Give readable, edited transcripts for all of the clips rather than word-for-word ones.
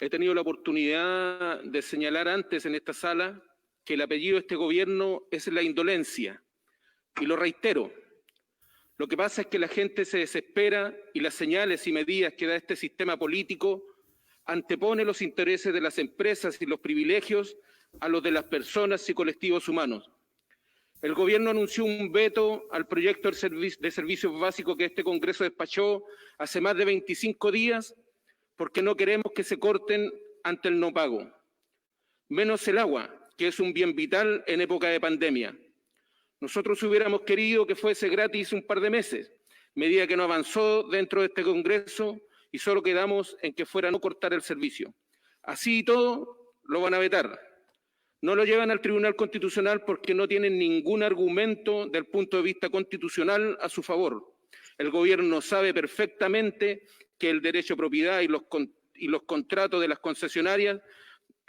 He tenido la oportunidad de señalar antes en esta sala que el apellido de este gobierno es la indolencia, y lo reitero. Lo que pasa es que la gente se desespera y las señales y medidas que da este sistema político antepone los intereses de las empresas y los privilegios a los de las personas y colectivos humanos. El gobierno anunció un veto al proyecto de servicios básicos que este Congreso despachó hace más de 25 días porque no queremos que se corten ante el no pago. Menos el agua, que es un bien vital en época de pandemia. Nosotros hubiéramos querido que fuese gratis un par de meses, medida que no avanzó dentro de este Congreso y solo quedamos en que fuera no cortar el servicio. Así y todo, lo van a vetar. No lo llevan al Tribunal Constitucional porque no tienen ningún argumento del punto de vista constitucional a su favor. El gobierno sabe perfectamente que el derecho a propiedad y los contratos de las concesionarias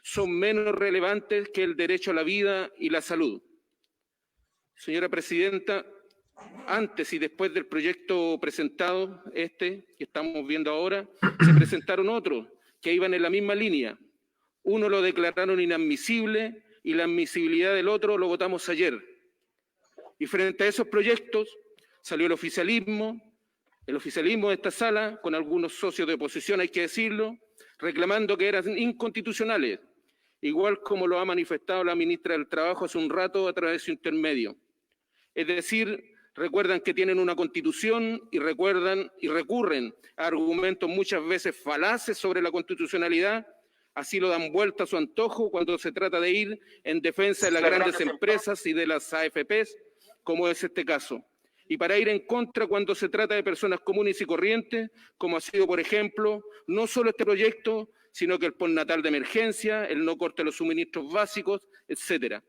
son menos relevantes que el derecho a la vida y la salud. Señora Presidenta, antes y después del proyecto presentado, que estamos viendo ahora, se presentaron otros que iban en la misma línea. Uno lo declararon inadmisible y la admisibilidad del otro lo votamos ayer. Y frente a esos proyectos salió el oficialismo de esta sala, con algunos socios de oposición, hay que decirlo, reclamando que eran inconstitucionales, igual como lo ha manifestado la ministra del Trabajo hace un rato a través de su intermedio. Es decir, recuerdan que tienen una constitución y recurren a argumentos muchas veces falaces sobre la constitucionalidad, así lo dan vuelta a su antojo cuando se trata de ir en defensa de las grandes empresas y de las AFPs, como es este caso. Y para ir en contra cuando se trata de personas comunes y corrientes, como ha sido, por ejemplo, no solo este proyecto, sino que el postnatal de emergencia, el no corte de los suministros básicos, etcétera.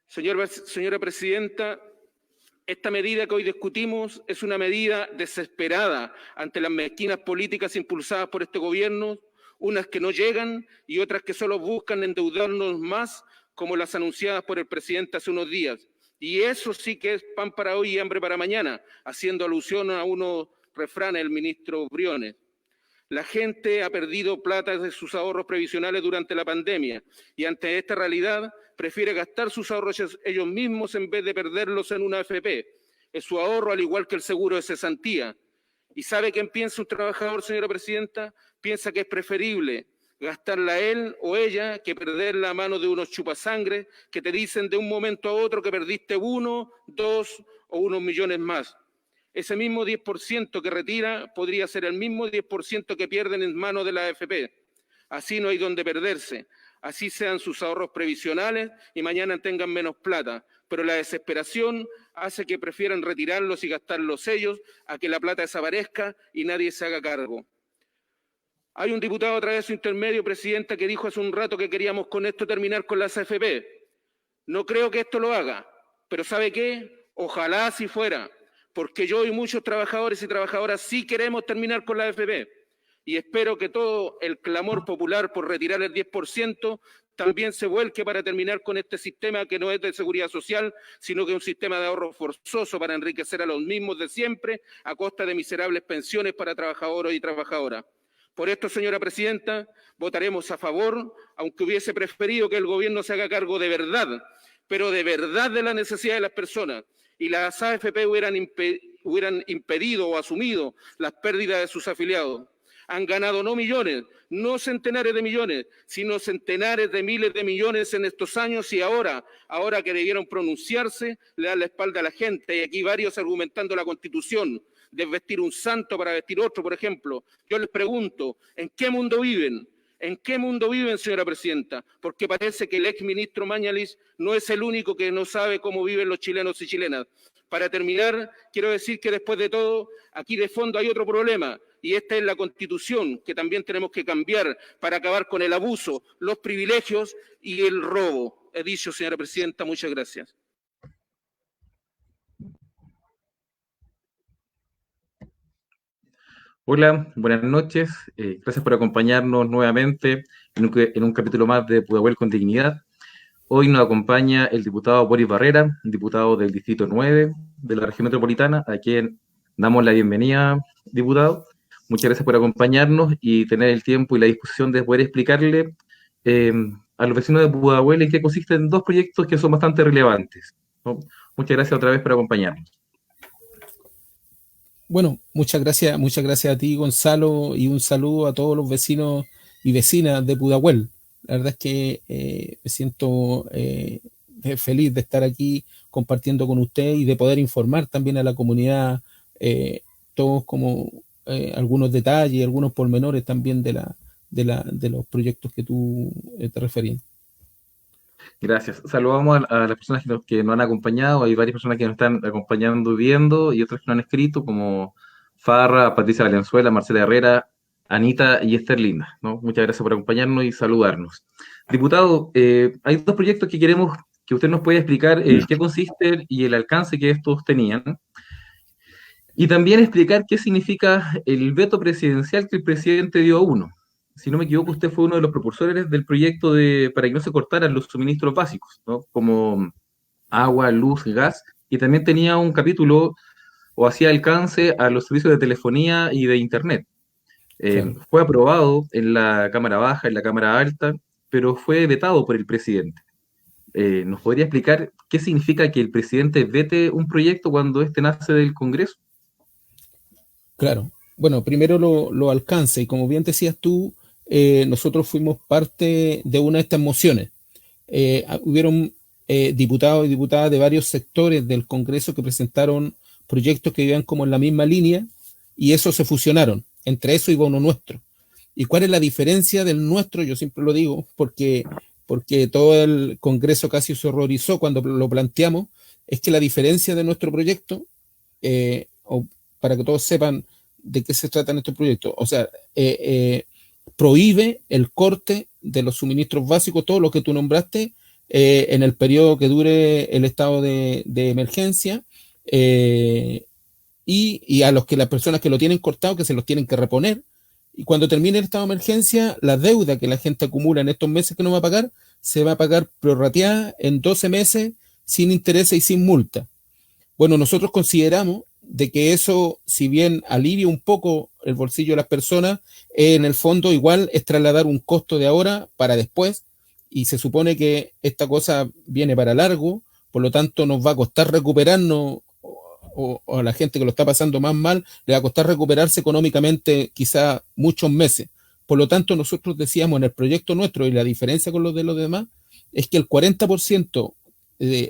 Señora Presidenta, esta medida que hoy discutimos es una medida desesperada ante las mezquinas políticas impulsadas por este gobierno, unas que no llegan y otras que solo buscan endeudarnos más, como las anunciadas por el presidente hace unos días. Y eso sí que es pan para hoy y hambre para mañana, haciendo alusión a unos refranes del ministro Briones. La gente ha perdido plata de sus ahorros previsionales durante la pandemia y ante esta realidad prefiere gastar sus ahorros ellos mismos en vez de perderlos en una AFP. Es su ahorro al igual que el seguro de cesantía. ¿Y sabe quién piensa un trabajador, señora Presidenta? Piensa que es preferible gastarla él o ella que perderla a mano de unos chupasangre que te dicen de un momento a otro que perdiste 1, 2 o unos millones más. Ese mismo 10% que retira podría ser el mismo 10% que pierden en manos de la AFP. Así no hay donde perderse. Así sean sus ahorros previsionales y mañana tengan menos plata. Pero la desesperación hace que prefieran retirarlos y gastarlos ellos a que la plata desaparezca y nadie se haga cargo. Hay un diputado a través de su intermedio, Presidenta, que dijo hace un rato que queríamos con esto terminar con las AFP. No creo que esto lo haga, pero ¿sabe qué? Ojalá así fuera, porque yo y muchos trabajadores y trabajadoras sí queremos terminar con la AFP. Y espero que todo el clamor popular por retirar el 10% también se vuelque para terminar con este sistema que no es de seguridad social, sino que es un sistema de ahorro forzoso para enriquecer a los mismos de siempre a costa de miserables pensiones para trabajadores y trabajadoras. Por esto, señora Presidenta, votaremos a favor, aunque hubiese preferido que el gobierno se haga cargo de verdad, pero de verdad de la necesidad de las personas, y las AFP hubieran impedido o asumido las pérdidas de sus afiliados. Han ganado no millones, no centenares de millones, sino centenares de miles de millones en estos años y ahora que debieron pronunciarse, le dan la espalda a la gente. Y aquí varios argumentando la Constitución, desvestir un santo para vestir otro, por ejemplo. Yo les pregunto, ¿en qué mundo viven? ¿En qué mundo viven, señora Presidenta? Porque parece que el exministro Mañalich no es el único que no sabe cómo viven los chilenos y chilenas. Para terminar, quiero decir que después de todo, aquí de fondo hay otro problema, y esta es la Constitución, que también tenemos que cambiar para acabar con el abuso, los privilegios y el robo. He dicho, señora Presidenta, muchas gracias. Hola, buenas noches. Gracias por acompañarnos nuevamente en un capítulo más de Pudahuel con Dignidad. Hoy nos acompaña el diputado Boris Barrera, diputado del Distrito 9 de la región metropolitana, a quien damos la bienvenida, diputado. Muchas gracias por acompañarnos y tener el tiempo y la disposición de poder explicarle eh, a los vecinos de Pudahuel en qué consisten dos proyectos que son bastante relevantes, ¿no? Muchas gracias otra vez por acompañarnos. Bueno, muchas gracias a ti, Gonzalo, y un saludo a todos los vecinos y vecinas de Pudahuel. La verdad es que me siento feliz de estar aquí compartiendo con usted y de poder informar también a la comunidad eh, todos como algunos detalles, algunos pormenores también de los proyectos que tú te referías. Gracias. Saludamos a las personas que nos han acompañado. Hay varias personas que nos están acompañando y viendo y otras que nos han escrito, como Farra, Patricia Valenzuela, Marcela Herrera, Anita y Esther Linda, ¿no? Muchas gracias por acompañarnos y saludarnos. Diputado, hay dos proyectos que queremos que usted nos pueda explicar qué consisten y el alcance que estos tenían. Y también explicar qué significa el veto presidencial que el presidente dio a uno. Si no me equivoco, usted fue uno de los propulsores del proyecto para que no se cortaran los suministros básicos, ¿no? Como agua, luz, gas, y también tenía un capítulo o hacía alcance a los servicios de telefonía y de Internet. Claro. Fue aprobado en la Cámara Baja, en la Cámara Alta, pero fue vetado por el presidente. ¿Nos podría explicar qué significa que el presidente vete un proyecto cuando este nace del Congreso? Claro. Bueno, primero lo alcance, y como bien decías tú, nosotros fuimos parte de una de estas mociones. Hubieron diputados y diputadas de varios sectores del Congreso que presentaron proyectos que iban como en la misma línea, y esos se fusionaron. Entre eso iba uno nuestro. ¿Y cuál es la diferencia del nuestro? Yo siempre lo digo, porque todo el Congreso casi se horrorizó cuando lo planteamos, es que la diferencia de nuestro proyecto, o para que todos sepan de qué se tratan estos proyectos, o sea, prohíbe el corte de los suministros básicos, todo lo que tú nombraste, en el periodo que dure el estado de emergencia, y a las personas que lo tienen cortado, que se los tienen que reponer. Y cuando termine el estado de emergencia, la deuda que la gente acumula en estos meses que no va a pagar, se va a pagar prorrateada en 12 meses, sin intereses y sin multa. Bueno, nosotros consideramos de que eso, si bien alivia un poco el bolsillo de las personas, en el fondo igual es trasladar un costo de ahora para después, y se supone que esta cosa viene para largo, por lo tanto nos va a costar recuperarnos, o a la gente que lo está pasando más mal, le va a costar recuperarse económicamente quizá muchos meses. Por lo tanto, nosotros decíamos en el proyecto nuestro, y la diferencia con los de los demás, es que el 40%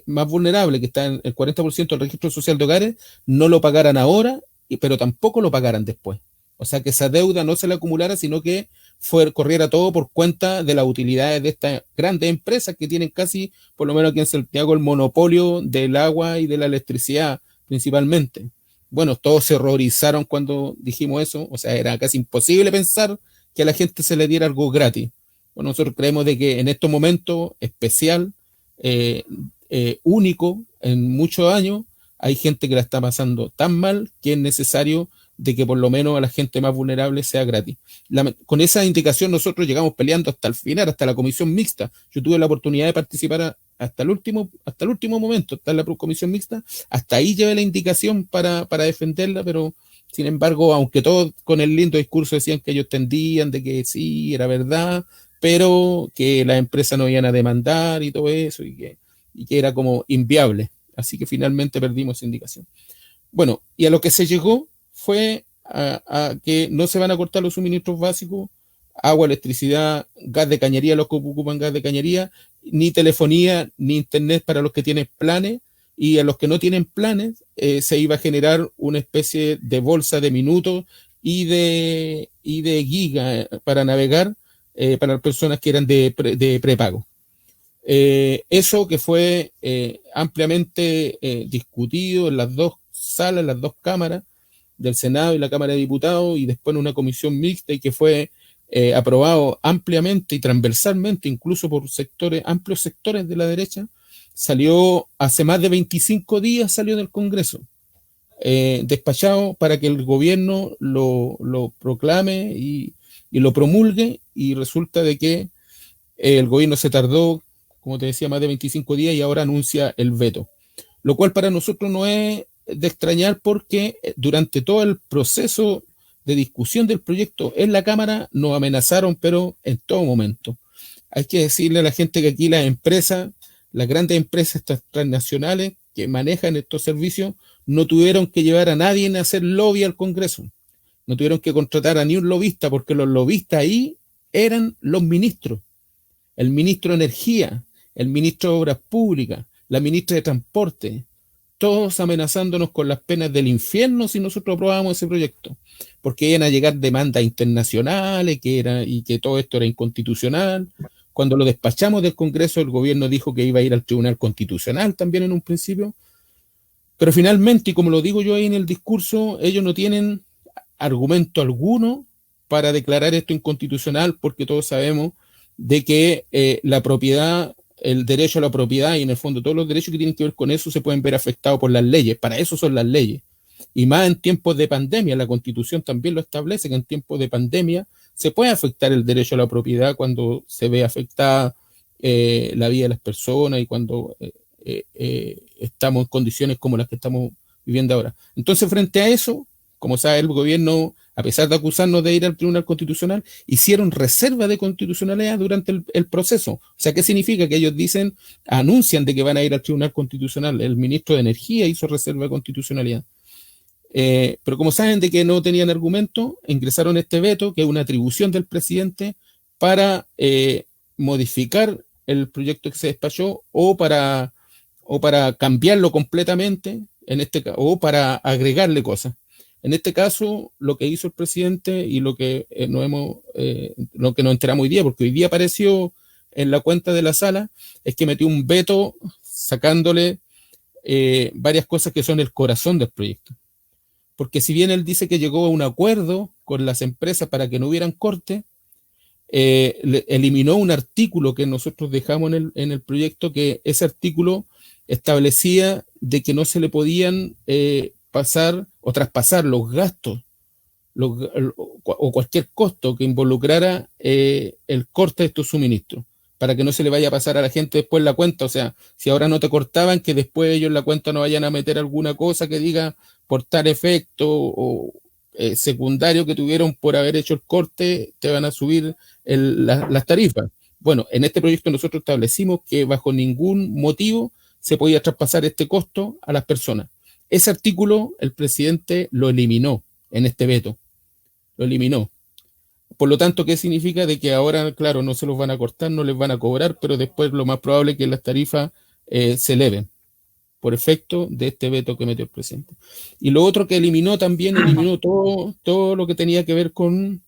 más vulnerable, que está en el 40% del registro social de hogares, no lo pagaran ahora, pero tampoco lo pagaran después. O sea, que esa deuda no se le acumulara, sino que corriera todo por cuenta de las utilidades de estas grandes empresas que tienen casi, por lo menos aquí en Santiago, el monopolio del agua y de la electricidad principalmente. Bueno, todos se horrorizaron cuando dijimos eso, o sea, era casi imposible pensar que a la gente se le diera algo gratis. Bueno, nosotros creemos de que en estos momentos especial, único en muchos años, hay gente que la está pasando tan mal que es necesario de que por lo menos a la gente más vulnerable sea gratis. Con esa indicación nosotros llegamos peleando hasta el final, hasta la comisión mixta. Yo tuve la oportunidad de participar hasta el último momento, hasta la comisión mixta, hasta ahí llevé la indicación para defenderla, pero sin embargo, aunque todos con el lindo discurso decían que ellos entendían de que sí, era verdad, pero que las empresas no iban a demandar y todo eso, y que era como inviable. Así que finalmente perdimos esa indicación. Bueno, y a lo que se llegó fue a que no se van a cortar los suministros básicos, agua, electricidad, gas de cañería, los que ocupan gas de cañería, ni telefonía, ni internet para los que tienen planes, y a los que no tienen planes se iba a generar una especie de bolsa de minutos y de giga para navegar para las personas que eran de prepago. Eso que fue ampliamente discutido en las dos salas, en las dos cámaras del Senado y la Cámara de Diputados, y después en una comisión mixta, y que fue aprobado ampliamente y transversalmente, incluso por amplios sectores de la derecha. Salió hace más de 25 días, salió del Congreso, despachado para que el gobierno lo proclame y lo promulgue, y resulta de que el gobierno se tardó, como te decía, más de 25 días, y ahora anuncia el veto. Lo cual para nosotros no es de extrañar, porque durante todo el proceso de discusión del proyecto en la Cámara nos amenazaron, pero en todo momento. Hay que decirle a la gente que aquí las empresas, las grandes empresas estas transnacionales que manejan estos servicios, no tuvieron que llevar a nadie a hacer lobby al Congreso. No tuvieron que contratar a ni un lobista, porque los lobistas ahí eran los ministros. El ministro de Energía, el ministro de Obras Públicas, la ministra de Transporte, todos amenazándonos con las penas del infierno si nosotros aprobábamos ese proyecto, porque iban a llegar demandas internacionales y que todo esto era inconstitucional. Cuando lo despachamos del Congreso, el gobierno dijo que iba a ir al Tribunal Constitucional también en un principio, pero finalmente, y como lo digo yo ahí en el discurso, ellos no tienen argumento alguno para declarar esto inconstitucional, porque todos sabemos de que la propiedad, el derecho a la propiedad y en el fondo todos los derechos que tienen que ver con eso se pueden ver afectados por las leyes. Para eso son las leyes. Y más en tiempos de pandemia, la Constitución también lo establece, que en tiempos de pandemia se puede afectar el derecho a la propiedad cuando se ve afectada la vida de las personas y cuando estamos en condiciones como las que estamos viviendo ahora. Entonces, frente a eso, como sabe, el gobierno, a pesar de acusarnos de ir al Tribunal Constitucional, hicieron reserva de constitucionalidad durante el proceso. O sea, ¿qué significa? Que ellos anuncian de que van a ir al Tribunal Constitucional. El ministro de Energía hizo reserva de constitucionalidad. Pero como saben de que no tenían argumento, ingresaron este veto, que es una atribución del presidente para modificar el proyecto que se despachó o para cambiarlo completamente, o para agregarle cosas. En este caso, lo que hizo el presidente y lo que nos enteramos hoy día, porque hoy día apareció en la cuenta de la sala, es que metió un veto sacándole varias cosas que son el corazón del proyecto. Porque si bien él dice que llegó a un acuerdo con las empresas para que no hubieran corte, eliminó un artículo que nosotros dejamos en el proyecto, que ese artículo establecía de que no se le podían pasar o traspasar los gastos o cualquier costo que involucrara el corte de estos suministros, para que no se le vaya a pasar a la gente después la cuenta. O sea, si ahora no te cortaban, que después ellos en la cuenta no vayan a meter alguna cosa que diga por tal efecto o secundario que tuvieron por haber hecho el corte, te van a subir las tarifas. Bueno, en este proyecto nosotros establecimos que bajo ningún motivo se podía traspasar este costo a las personas. Ese artículo el presidente lo eliminó en este veto, lo eliminó. Por lo tanto, ¿qué significa? De que ahora, claro, no se los van a cortar, no les van a cobrar, pero después lo más probable es que las tarifas se eleven por efecto de este veto que metió el presidente. Y lo otro que eliminó también, eliminó todo lo que tenía que ver con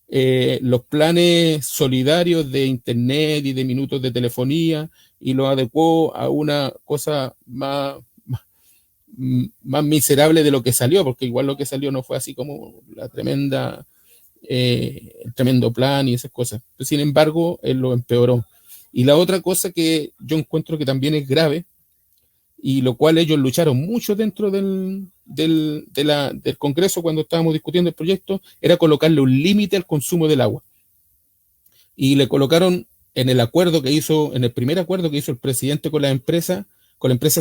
los planes solidarios de internet y de minutos de telefonía, y lo adecuó a una cosa más miserable de lo que salió, porque igual lo que salió no fue así como el tremendo plan y esas cosas. Sin embargo, él lo empeoró. Y la otra cosa que yo encuentro que también es grave, y lo cual ellos lucharon mucho dentro del Congreso cuando estábamos discutiendo el proyecto, era colocarle un límite al consumo del agua. Y le colocaron en el primer acuerdo que hizo el presidente con la empresa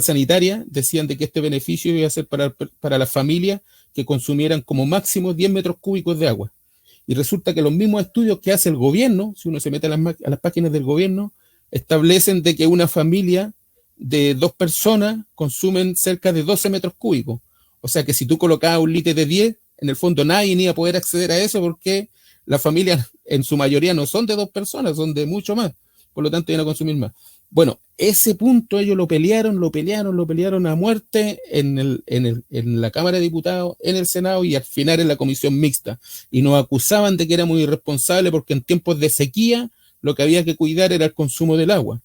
sanitaria, decían de que este beneficio iba a ser para las familias que consumieran como máximo 10 metros cúbicos de agua. Y resulta que los mismos estudios que hace el gobierno, si uno se mete a las páginas del gobierno, establecen de que una familia de 2 personas consumen cerca de 12 metros cúbicos. O sea que si tú colocabas un litro de 10, en el fondo nadie iba a poder acceder a eso, porque las familias en su mayoría no son de 2 personas, son de mucho más. Por lo tanto, iban a consumir más. Bueno, ese punto ellos lo pelearon a muerte en la Cámara de Diputados, en el Senado y al final en la comisión mixta. Y nos acusaban de que éramos irresponsables porque en tiempos de sequía lo que había que cuidar era el consumo del agua.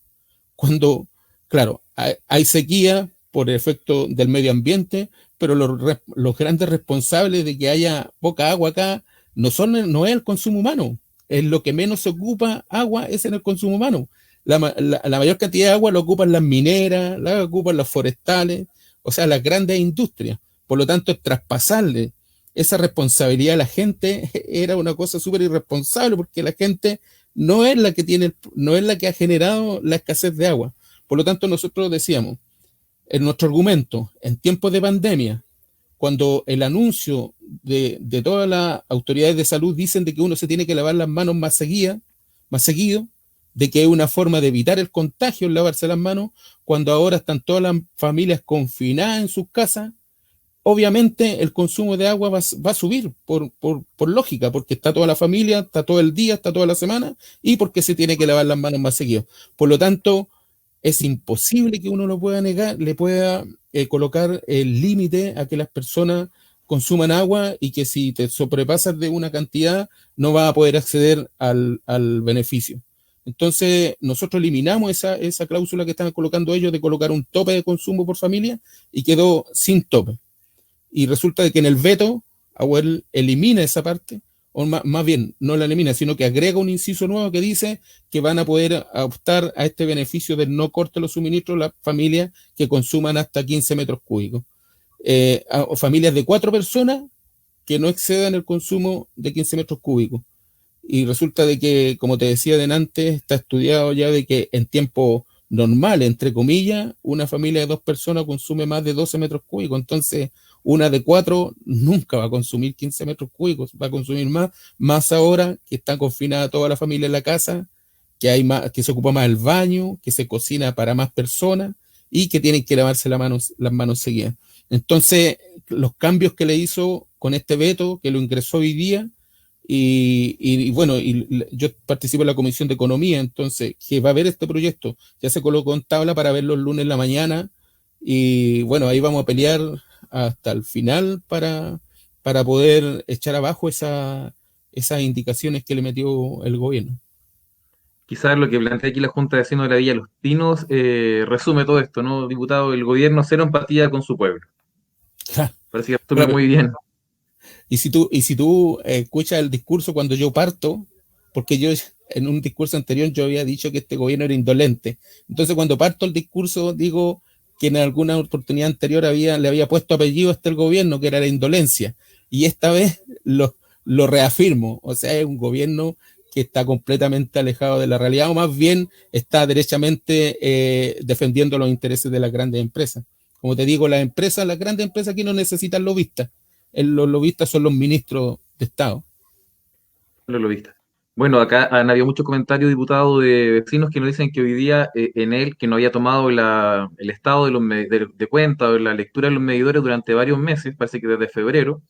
Cuando, claro, hay sequía por efecto del medio ambiente, pero los grandes responsables de que haya poca agua acá no es el consumo humano. Es lo que menos se ocupa agua, es en el consumo humano. La mayor cantidad de agua la ocupan las mineras, la ocupan las forestales, o sea, las grandes industrias. Por lo tanto, traspasarle esa responsabilidad a la gente era una cosa súper irresponsable, porque la gente no es la que ha generado la escasez de agua. Por lo tanto, nosotros decíamos, en nuestro argumento, en tiempos de pandemia, cuando el anuncio de todas las autoridades de salud dicen de que uno se tiene que lavar las manos más seguido, de que es una forma de evitar el contagio el lavarse las manos, cuando ahora están todas las familias confinadas en sus casas, obviamente el consumo de agua va a subir por lógica, porque está toda la familia, está todo el día, está toda la semana, y porque se tiene que lavar las manos más seguido. Por lo tanto, es imposible que uno lo pueda negar, le pueda colocar el límite a que las personas consuman agua, y que si te sobrepasas de una cantidad no vas a poder acceder al beneficio. Entonces, nosotros eliminamos esa cláusula que estaban colocando ellos de colocar un tope de consumo por familia, y quedó sin tope. Y resulta de que en el veto, Agüel elimina esa parte, o más bien no la elimina, sino que agrega un inciso nuevo que dice que van a poder optar a este beneficio del no corte de los suministros las familias que consuman hasta 15 metros cúbicos. O familias de 4 personas que no excedan el consumo de 15 metros cúbicos. Y resulta de que, como te decía delante, está estudiado ya de que en tiempo normal, entre comillas, una familia de 2 personas consume más de 12 metros cúbicos. Entonces, una de 4 nunca va a consumir 15 metros cúbicos, va a consumir más ahora que está confinada toda la familia en la casa, que se ocupa más el baño, que se cocina para más personas y que tienen que lavarse las manos seguidas. Entonces, los cambios que le hizo con este veto, que lo ingresó hoy día, y bueno, yo participo en la Comisión de Economía, entonces, que va a ver este proyecto, ya se colocó en tabla para verlo el lunes en la mañana, y bueno, ahí vamos a pelear hasta el final para poder echar abajo esas indicaciones que le metió el gobierno. Quizás lo que plantea aquí la Junta de Vecinos de la Villa Los Pinos resume todo esto, ¿no, diputado? El gobierno cero empatía con su pueblo. Parece que resume Claro. muy bien. Y si tú escuchas el discurso cuando yo parto, porque yo en un discurso anterior yo había dicho que este gobierno era indolente. Entonces cuando parto el discurso digo que en alguna oportunidad anterior le había puesto apellido a este gobierno, que era la indolencia. Y esta vez lo reafirmo. O sea, es un gobierno que está completamente alejado de la realidad, o más bien está derechamente defendiendo los intereses de las grandes empresas. Como te digo, las grandes empresas aquí no necesitan lobistas. Los lobistas son los ministros de Estado. Lo viste. Bueno, acá han habido muchos comentarios, diputado, de vecinos que nos dicen que hoy día en él, que no había tomado el estado de cuenta o la lectura de los medidores durante varios meses, parece que desde febrero,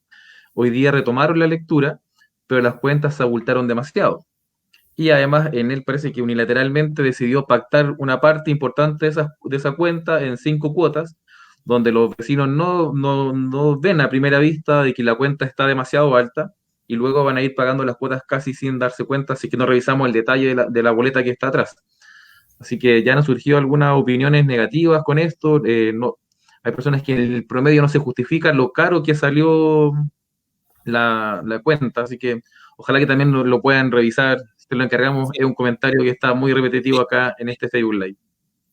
hoy día retomaron la lectura, pero las cuentas se abultaron demasiado. Y además en él parece que unilateralmente decidió pactar una parte importante de esa cuenta en 5 cuotas, donde los vecinos no ven a primera vista de que la cuenta está demasiado alta, y luego van a ir pagando las cuotas casi sin darse cuenta, así que no revisamos el detalle de la boleta que está atrás. Así que ya han surgido algunas opiniones negativas con esto. Hay personas que en el promedio no se justifica lo caro que salió la cuenta, así que ojalá que también lo puedan revisar. Si lo encargamos, es un comentario que está muy repetitivo acá en este Facebook Live.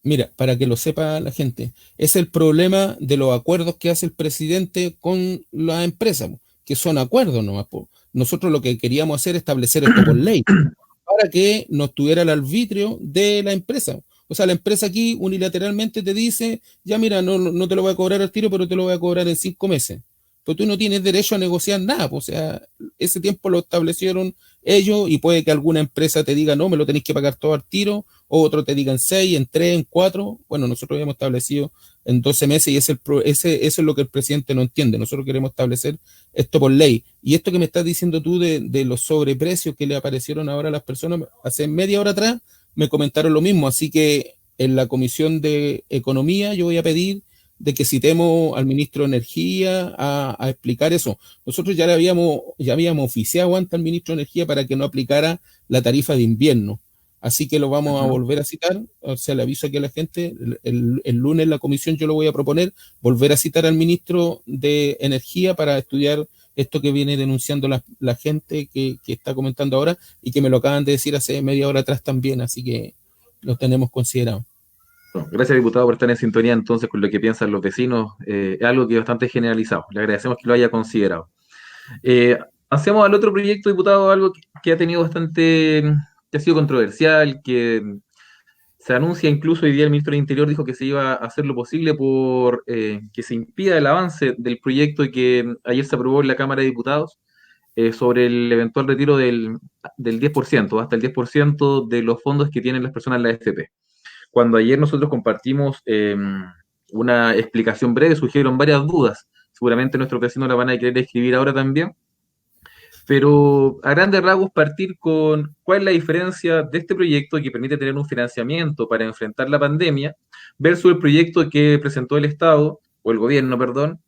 Mira, para que lo sepa la gente, es el problema de los acuerdos que hace el presidente con la empresa, que son acuerdos nomás. Nosotros lo que queríamos hacer es establecer esto por ley, para que no tuviera el arbitrio de la empresa. O sea, la empresa aquí unilateralmente te dice, ya mira, no te lo voy a cobrar al tiro, pero te lo voy a cobrar en 5 meses. Pero tú no tienes derecho a negociar nada. O sea, ese tiempo lo establecieron ellos, y puede que alguna empresa te diga, no, me lo tenéis que pagar todo al tiro, o otro te diga en 6, en 3, en 4. Bueno, nosotros habíamos establecido en 12 meses, y eso es lo que el presidente no entiende. Nosotros queremos establecer esto por ley. Y esto que me estás diciendo tú de los sobreprecios que le aparecieron ahora a las personas, hace media hora atrás me comentaron lo mismo. Así que en la Comisión de Economía yo voy a pedir de que citemos al ministro de Energía a explicar eso. Nosotros ya habíamos oficiado antes al ministro de Energía para que no aplicara la tarifa de invierno. Así que lo vamos a volver a citar. O sea, le aviso aquí a la gente, el lunes en la comisión yo lo voy a proponer, volver a citar al ministro de Energía para estudiar esto que viene denunciando la gente que está comentando ahora, y que me lo acaban de decir hace media hora atrás también. Así que lo tenemos considerado. Bueno, gracias, diputado, por estar en sintonía entonces con lo que piensan los vecinos. Es algo que es bastante generalizado. Le agradecemos que lo haya considerado. Hacemos al otro proyecto, diputado, algo que ha tenido bastante, que ha sido controversial, que Se anuncia incluso hoy día el ministro del Interior dijo que se iba a hacer lo posible por que se impida el avance del proyecto que ayer se aprobó en la Cámara de Diputados sobre el eventual retiro del 10%, hasta el 10% de los fondos que tienen las personas en la AFP. Cuando ayer nosotros compartimos una explicación breve, surgieron varias dudas. Seguramente nuestros vecinos la van a querer escribir ahora también. Pero a grandes rasgos partir con cuál es la diferencia de este proyecto que permite tener un financiamiento para enfrentar la pandemia versus el proyecto que presentó el Estado, o el gobierno, perdón,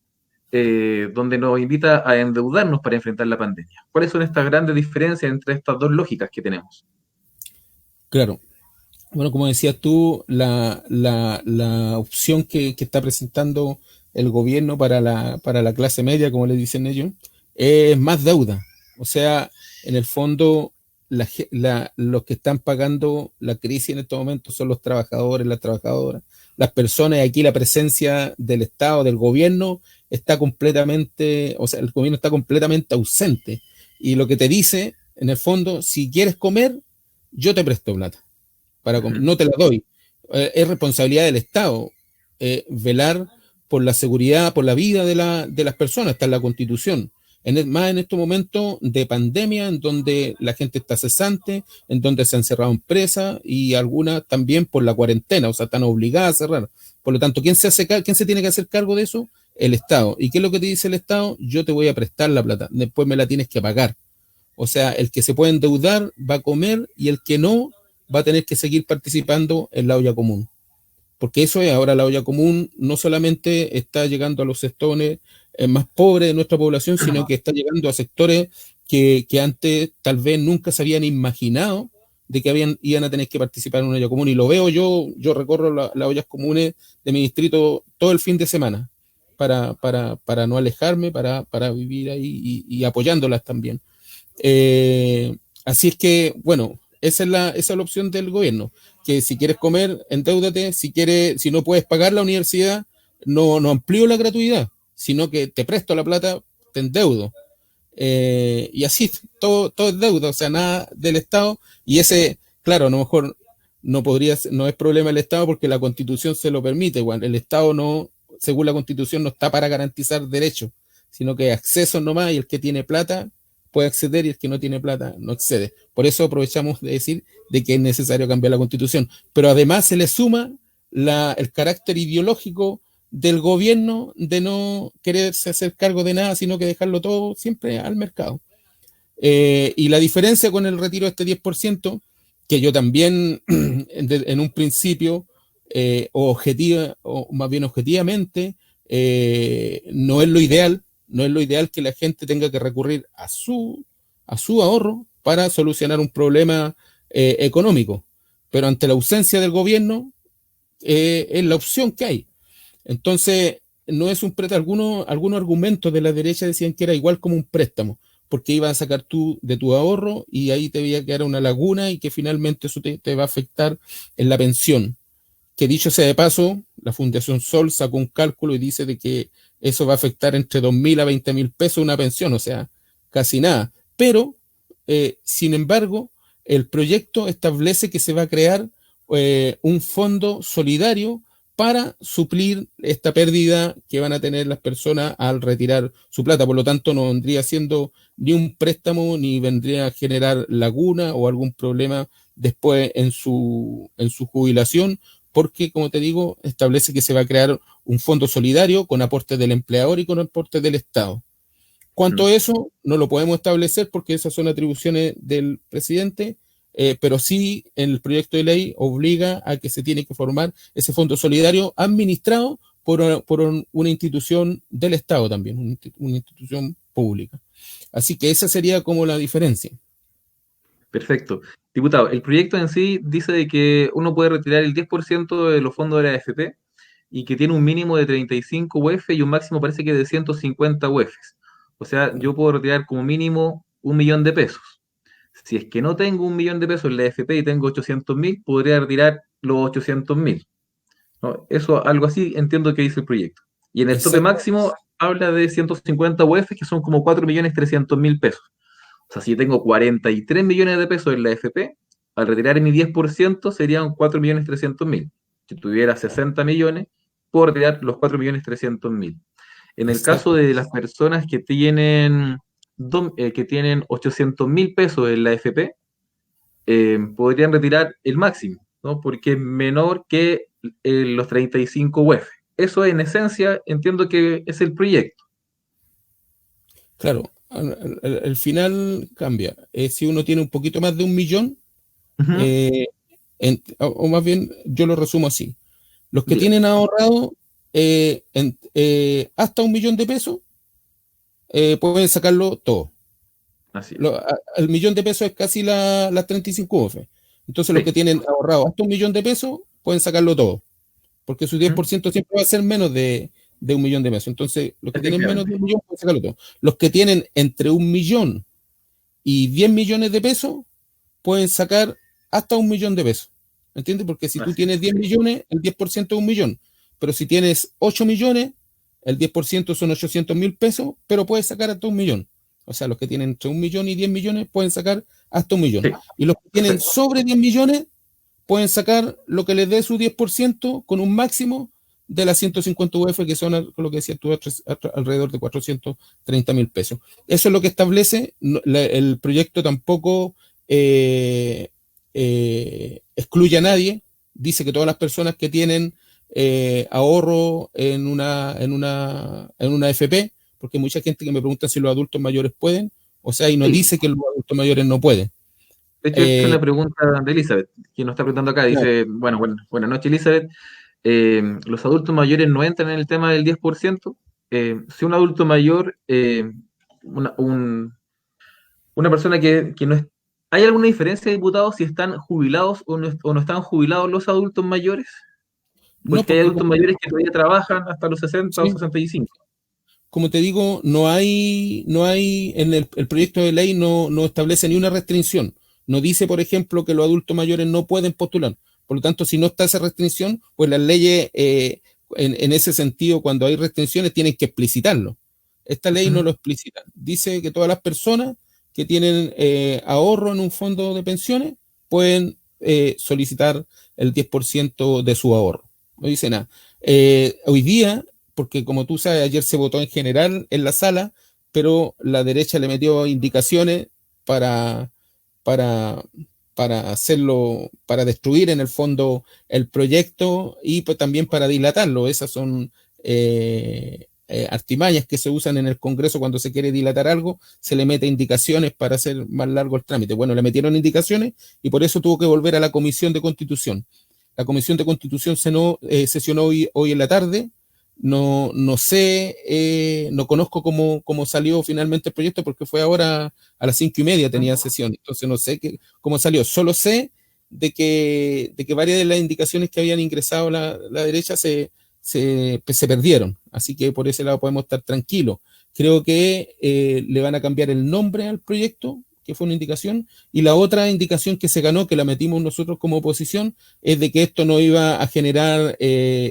donde nos invita a endeudarnos para enfrentar la pandemia. ¿Cuáles son estas grandes diferencias entre estas dos lógicas que tenemos? Claro. Bueno, como decías tú, la opción que está presentando el gobierno para la clase media, como le dicen ellos, es más deuda. O sea, en el fondo, los que están pagando la crisis en estos momentos son los trabajadores, las trabajadoras, las personas, y aquí la presencia del Estado, del gobierno, está completamente, o sea, el gobierno está completamente ausente. Y lo que te dice, en el fondo, si quieres comer, yo te presto plata. No te la doy. Es responsabilidad del Estado velar por la seguridad, por la vida de las personas, está en la Constitución. Más en estos momentos de pandemia, en donde la gente está cesante, en donde se han cerrado empresas y algunas también por la cuarentena, o sea, están obligadas a cerrar. Por lo tanto, ¿quién se tiene que hacer cargo de eso? El Estado. ¿Y qué es lo que te dice el Estado? Yo te voy a prestar la plata, después me la tienes que pagar. O sea, el que se puede endeudar va a comer y el que no va a tener que seguir participando en la olla común. Porque eso es, ahora la olla común no solamente está llegando a los sectores más pobres de nuestra población, sino que está llegando a sectores que antes tal vez nunca se habían imaginado de que iban a tener que participar en una olla común. Y lo veo yo recorro las ollas comunes de mi distrito todo el fin de semana para no alejarme, para vivir ahí y apoyándolas también. Así es que, bueno, esa es la opción del gobierno, que si quieres comer, endeúdate, si no puedes pagar la universidad, no amplío la gratuidad, sino que te presto la plata, te endeudo. Y así, todo es deuda, o sea, nada del Estado, y ese, claro, a lo mejor no es problema del Estado porque la Constitución se lo permite, igual, el Estado no, según la Constitución, no está para garantizar derechos, sino que acceso nomás, y el que tiene plata puede acceder y el que no tiene plata no accede. Por eso aprovechamos de decir de que es necesario cambiar la Constitución. Pero además se le suma el carácter ideológico del gobierno de no quererse hacer cargo de nada, sino que dejarlo todo siempre al mercado. Y la diferencia con el retiro de este 10%, que yo también en un principio, o más bien objetivamente, no es lo ideal. No es lo ideal que la gente tenga que recurrir a su ahorro para solucionar un problema económico. Pero ante la ausencia del gobierno, es la opción que hay. Entonces, no es un préstamo. Algunos argumentos de la derecha decían que era igual como un préstamo, porque ibas a sacar tú de tu ahorro y ahí te iba a quedar una laguna y que finalmente eso te va a afectar en la pensión. Que dicho sea de paso, la Fundación Sol sacó un cálculo y dice de que eso va a afectar entre 2.000 a 20.000 pesos una pensión, o sea, casi nada. Pero, sin embargo, el proyecto establece que se va a crear un fondo solidario para suplir esta pérdida que van a tener las personas al retirar su plata. Por lo tanto, no vendría siendo ni un préstamo, ni vendría a generar laguna o algún problema después en su jubilación, porque, como te digo, establece que se va a crear un fondo solidario con aportes del empleador y con aportes del Estado. ¿Cuánto a eso? No lo podemos establecer porque esas son atribuciones del presidente, pero sí en el proyecto de ley obliga a que se tiene que formar ese fondo solidario administrado por una institución del Estado también, una institución pública. Así que esa sería como la diferencia. Perfecto. Diputado, el proyecto en sí dice de que uno puede retirar el 10% de los fondos de la AFP y que tiene un mínimo de 35 UF y un máximo parece que de 150 UFs. O sea, yo puedo retirar como mínimo 1.000.000 de pesos. Si es que no tengo 1.000.000 de pesos en la AFP y tengo 800.000, podría retirar los 800.000. ¿No? Eso, algo así, entiendo que dice el proyecto. Y en el tope máximo habla de 150 UF, que son como 4.300.000 pesos. O sea, si yo tengo 43 millones de pesos en la AFP, al retirar mi 10% serían 4.300.000. Si tuviera 60 millones, puedo retirar los 4.300.000. En el caso Exacto. de las personas que tienen 800.000 pesos en la AFP, podrían retirar el máximo, ¿no? Porque es menor que los 35 UF. Eso en esencia entiendo que es el proyecto. Claro, al final cambia. Si uno tiene un poquito más de 1 millón, Ujú. o más bien yo lo resumo así. Los que Dígame. tienen ahorrado hasta 1 millón de pesos, pueden sacarlo todo. Así es. El millón de pesos es casi las 35 UF. Entonces los que Sí. tienen ahorrado hasta 1 millón de pesos pueden sacarlo todo, porque su diez Ujú. por ciento siempre va a ser menos de 1 millón de pesos. Entonces los que tienen menos de Efectivamente. 1 millón pueden sacarlo todo. Los que tienen entre 1 millón y 10 millones de pesos pueden sacar hasta 1 millón de pesos. ¿Entiendes? Porque si tú Así tienes es. 10 Sí. millones, el 10% es 1 millón. Pero si tienes 8 millones, el 10% son 800.000 pesos, pero puedes sacar hasta 1 millón. O sea, los que tienen entre 1 millón y 10 millones pueden sacar hasta 1 millón. Sí. Y los que tienen Perfecto. sobre 10 millones pueden sacar lo que les dé su 10% con un máximo de las 150 UF, que son lo que decías tú, alrededor de 430.000 pesos. Eso es lo que establece. El proyecto tampoco excluye a nadie. Dice que todas las personas que tienen ahorro en una FP, porque hay mucha gente que me pregunta si los adultos mayores pueden, o sea, y no Sí. dice que los adultos mayores no pueden. De hecho, esta es Eh, una pregunta de Elizabeth, quien nos está preguntando acá. claro, Dice, buenas noches, Elizabeth. Los adultos mayores no entran en el tema del 10%. Si un adulto mayor, una, un- una persona que no es... ¿Hay alguna diferencia, diputados, si están jubilados o no están jubilados los adultos mayores? no, Porque hay porque adultos mayores que todavía trabajan hasta los 60 o sí, 65. como te digo, no hay en el proyecto de ley no establece ni una restricción. No dice, por ejemplo, que los adultos mayores no pueden postular. Por lo tanto, si no está esa restricción, pues las leyes, en ese sentido, cuando hay restricciones, tienen que explicitarlo. Esta ley no Ujú. lo explicita. Dice que todas las personas que tienen ahorro en un fondo de pensiones pueden solicitar el 10% de su ahorro. No dice nada. Hoy día, porque como tú sabes, ayer se votó en general en la sala, pero la derecha le metió indicaciones para, para, para hacerlo, para destruir en el fondo el proyecto y pues también para dilatarlo. Esas son artimañas que se usan en el Congreso cuando se quiere dilatar algo, se le mete indicaciones para hacer más largo el trámite. Bueno, le metieron indicaciones y por eso tuvo que volver a la Comisión de Constitución. La Comisión de Constitución sesionó hoy en la tarde. No sé, no conozco cómo salió finalmente el proyecto porque fue ahora a las 5:30 tenía sesión, entonces no sé cómo salió. Solo sé de que varias de las indicaciones que habían ingresado la derecha se perdieron, así que por ese lado podemos estar tranquilos. Creo que le van a cambiar el nombre al proyecto, que fue una indicación, y la otra indicación que se ganó, que la metimos nosotros como oposición, es de que esto no iba a generar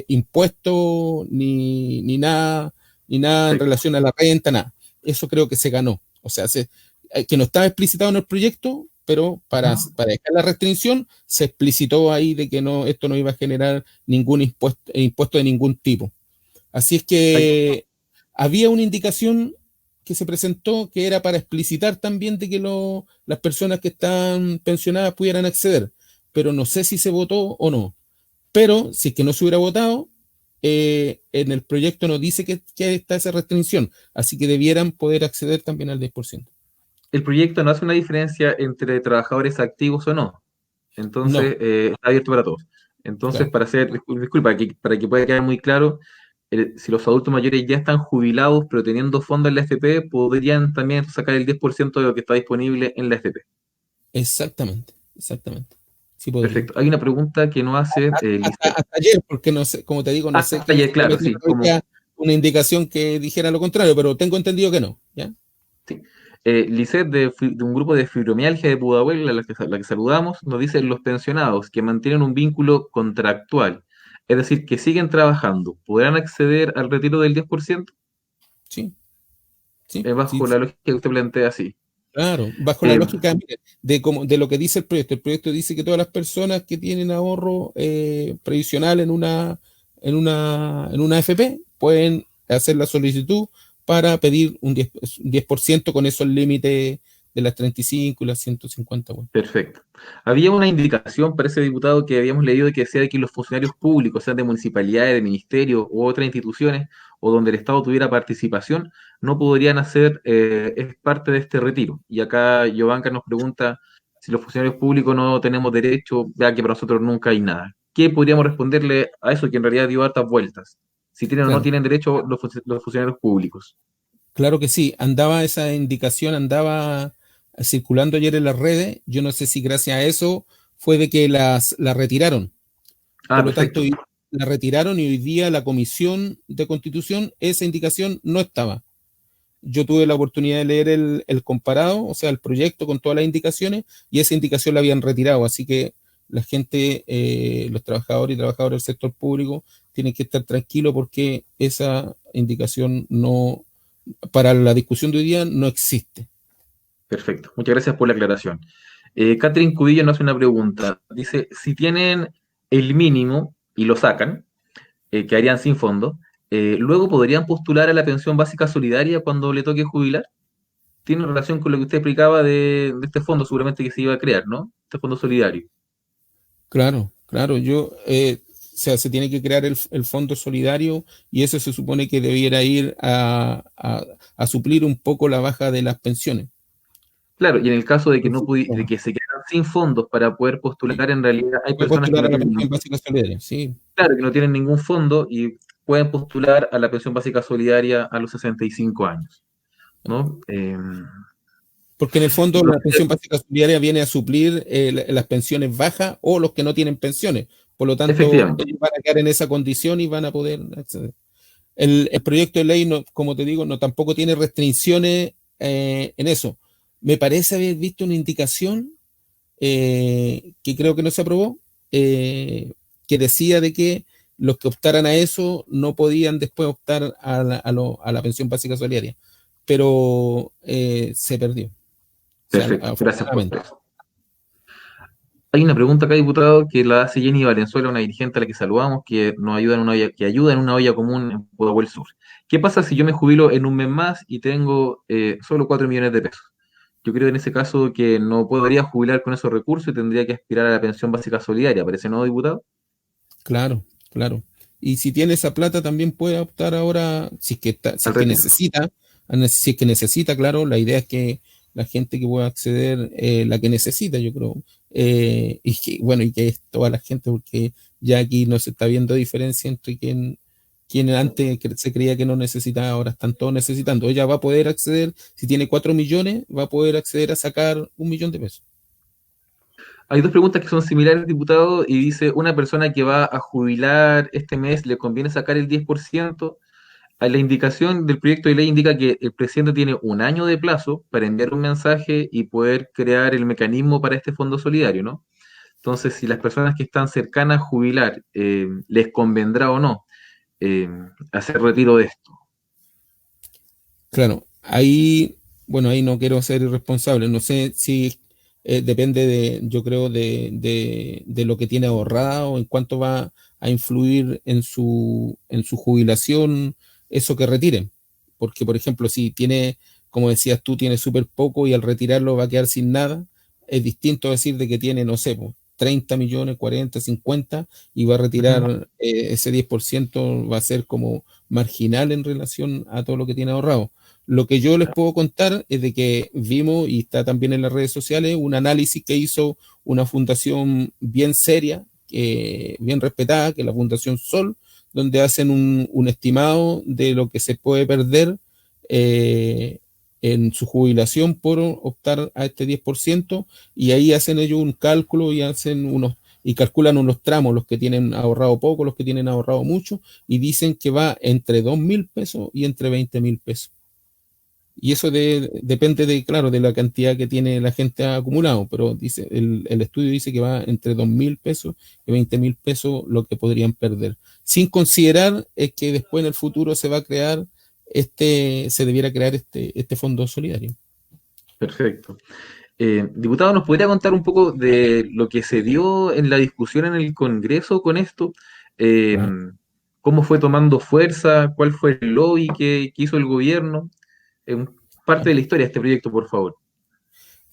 impuestos ni nada en Sí. relación a la renta, nada. Eso creo que se ganó. O sea, que no estaba explicitado en el proyecto, pero Ujú. para dejar la restricción, se explicitó ahí de que esto no iba a generar ningún impuesto de ningún tipo. Así es Hay- que había una indicación que se presentó que era para explicitar también de que las personas que están pensionadas pudieran acceder, pero no sé si se votó o no. Pero si es que no se hubiera votado, en el proyecto no dice que está esa restricción, así que debieran poder acceder también al 10%. el proyecto no hace una diferencia entre trabajadores activos o no. No, Entonces, está abierto para todos. Entonces, claro. disculpa, para que pueda quedar muy claro, si los adultos mayores ya están jubilados, pero teniendo fondos en la FP, podrían también sacar el 10% de lo que está disponible en la FP. Exactamente, exactamente. Sí podrían. Perfecto. Hay una pregunta que no hace Lisette. Hasta ayer, porque no sé, como te digo, no sé Hasta quién ayer, se le claro, metió sí, como una indicación que dijera lo contrario, pero tengo entendido que no, ¿ya? sí. Lisette, de un grupo de fibromialgia de Pudahuel, a la que saludamos, nos dice los pensionados que mantienen un vínculo contractual, es decir, que siguen trabajando, ¿podrán acceder al retiro del 10%? Sí, sí, sí, Bajo la lógica que usted plantea, sí. Claro, bajo la lógica, mire, de lo que dice el proyecto dice que todas las personas que tienen ahorro previsional en una AFP pueden hacer la solicitud para pedir un 10% con esos límites de las 35 y las 150. Bueno. Perfecto. Había una indicación para ese diputado que habíamos leído que decía de que los funcionarios públicos, sean de municipalidades, de ministerios u otras instituciones, o donde el Estado tuviera participación, no podrían hacer, es parte de este retiro. Y acá Giovanca nos pregunta si los funcionarios públicos no tenemos derecho, ya que para nosotros nunca hay nada. ¿Qué podríamos responderle a eso, que en realidad dio hartas vueltas? Si tienen o no Claro, tienen derecho los funcionarios públicos. claro que sí. Esa indicación andaba circulando ayer en las redes. Yo no sé si gracias a eso fue de que la retiraron. Ah, Por lo tanto, perfecto. la retiraron y hoy día la Comisión de Constitución, esa indicación no estaba. Yo tuve la oportunidad de leer el comparado, o sea, el proyecto con todas las indicaciones, y esa indicación la habían retirado. Así que la gente, los trabajadores y trabajadoras del sector público, tienen que estar tranquilos porque esa indicación no, para la discusión de hoy día, no existe. Perfecto. Muchas gracias por la aclaración. Catherine Cudillo nos hace una pregunta. Dice, si tienen el mínimo y lo sacan, que harían sin fondo, luego podrían postular a la pensión básica solidaria cuando le toque jubilar. Tiene relación con lo que usted explicaba de este fondo seguramente que se iba a crear, ¿no? Este fondo solidario. Claro, claro, o sea, se tiene que crear el fondo solidario y eso se supone que debiera ir a suplir un poco la baja de las pensiones. Claro, y en el caso de que de Claro. que se quedaran sin fondos para poder Sí. postular, en realidad hay Voy a personas que postular no a la tienen, pensión básica solidaria, sí. claro, que no tienen ningún fondo y pueden postular a la pensión básica solidaria a los 65 años, ¿no? Porque en el fondo la Entonces, pensión básica solidaria viene a suplir las pensiones bajas o los que no tienen pensiones. Por lo tanto, efectivamente, ellos van a quedar en esa condición y van a poder acceder. El proyecto de ley, no, como te digo, no tampoco tiene restricciones en eso. Me parece haber visto una indicación que creo que no se aprobó, que decía de que los que optaran a eso no podían después optar a la pensión básica solidaria, pero se perdió, o sea, perfecto, gracias por afortunadamente. eso. Hay una pregunta acá, diputado, que la hace Jenny Valenzuela, una dirigente a la que saludamos, que nos ayuda en una olla, que ayuda en una olla común en Pudahuel Sur. ¿Qué pasa si yo me jubilo en un mes más y tengo solo 4 millones de pesos? Yo creo en ese caso que no podría jubilar con esos recursos y tendría que aspirar a la pensión básica solidaria. ¿Parece no, diputado? Claro, claro. Y si tiene esa plata, también puede optar ahora, si Al es que retiro. necesita, si es que necesita, claro, la idea es que la gente que pueda acceder, la que necesita, yo creo, y que es toda la gente, porque ya aquí no se está viendo diferencia entre quien antes se creía que no necesitaba, ahora están todos necesitando. Ella va a poder acceder, si tiene 4 millones, va a poder acceder a sacar 1 millón de pesos. Hay dos preguntas que son similares, diputado, y dice, una persona que va a jubilar este mes, ¿le conviene sacar el 10%? A la indicación del proyecto de ley indica que el presidente tiene un año de plazo para enviar un mensaje y poder crear el mecanismo para este fondo solidario, ¿no? Entonces, si las personas que están cercanas a jubilar les convendrá o no eh, hacer retiro de esto. Claro, ahí no quiero ser irresponsable, no sé si depende yo creo, de lo que tiene ahorrado, en cuánto va a influir en su jubilación eso que retiren. Porque, por ejemplo, si tiene, como decías tú, tiene súper poco y al retirarlo va a quedar sin nada, es distinto decir de que tiene, no sé, pues, 30 millones, 40, 50 y va a Ujú. retirar ese 10% va a ser como marginal en relación a todo lo que tiene ahorrado. Lo que yo les puedo contar es de que vimos, y está también en las redes sociales, un análisis que hizo una fundación bien seria, bien respetada, que es la Fundación Sol, donde hacen un estimado de lo que se puede perder eh, en su jubilación por optar a este 10%, y ahí hacen ellos un cálculo y calculan unos tramos, los que tienen ahorrado poco, los que tienen ahorrado mucho, y dicen que va entre 2.000 pesos y entre 20.000 pesos. Y eso depende claro, de la cantidad que tiene la gente acumulado, pero el estudio dice que va entre 2.000 pesos y 20.000 pesos lo que podrían perder. Sin considerar es que después en el futuro se debiera crear este fondo solidario. Perfecto. Diputado, ¿nos podría contar un poco de lo que se dio en la discusión en el Congreso con esto? Eh, Ah, ¿Cómo fue tomando fuerza? ¿Cuál fue el lobby que hizo el gobierno? Parte de la historia de este proyecto, por favor.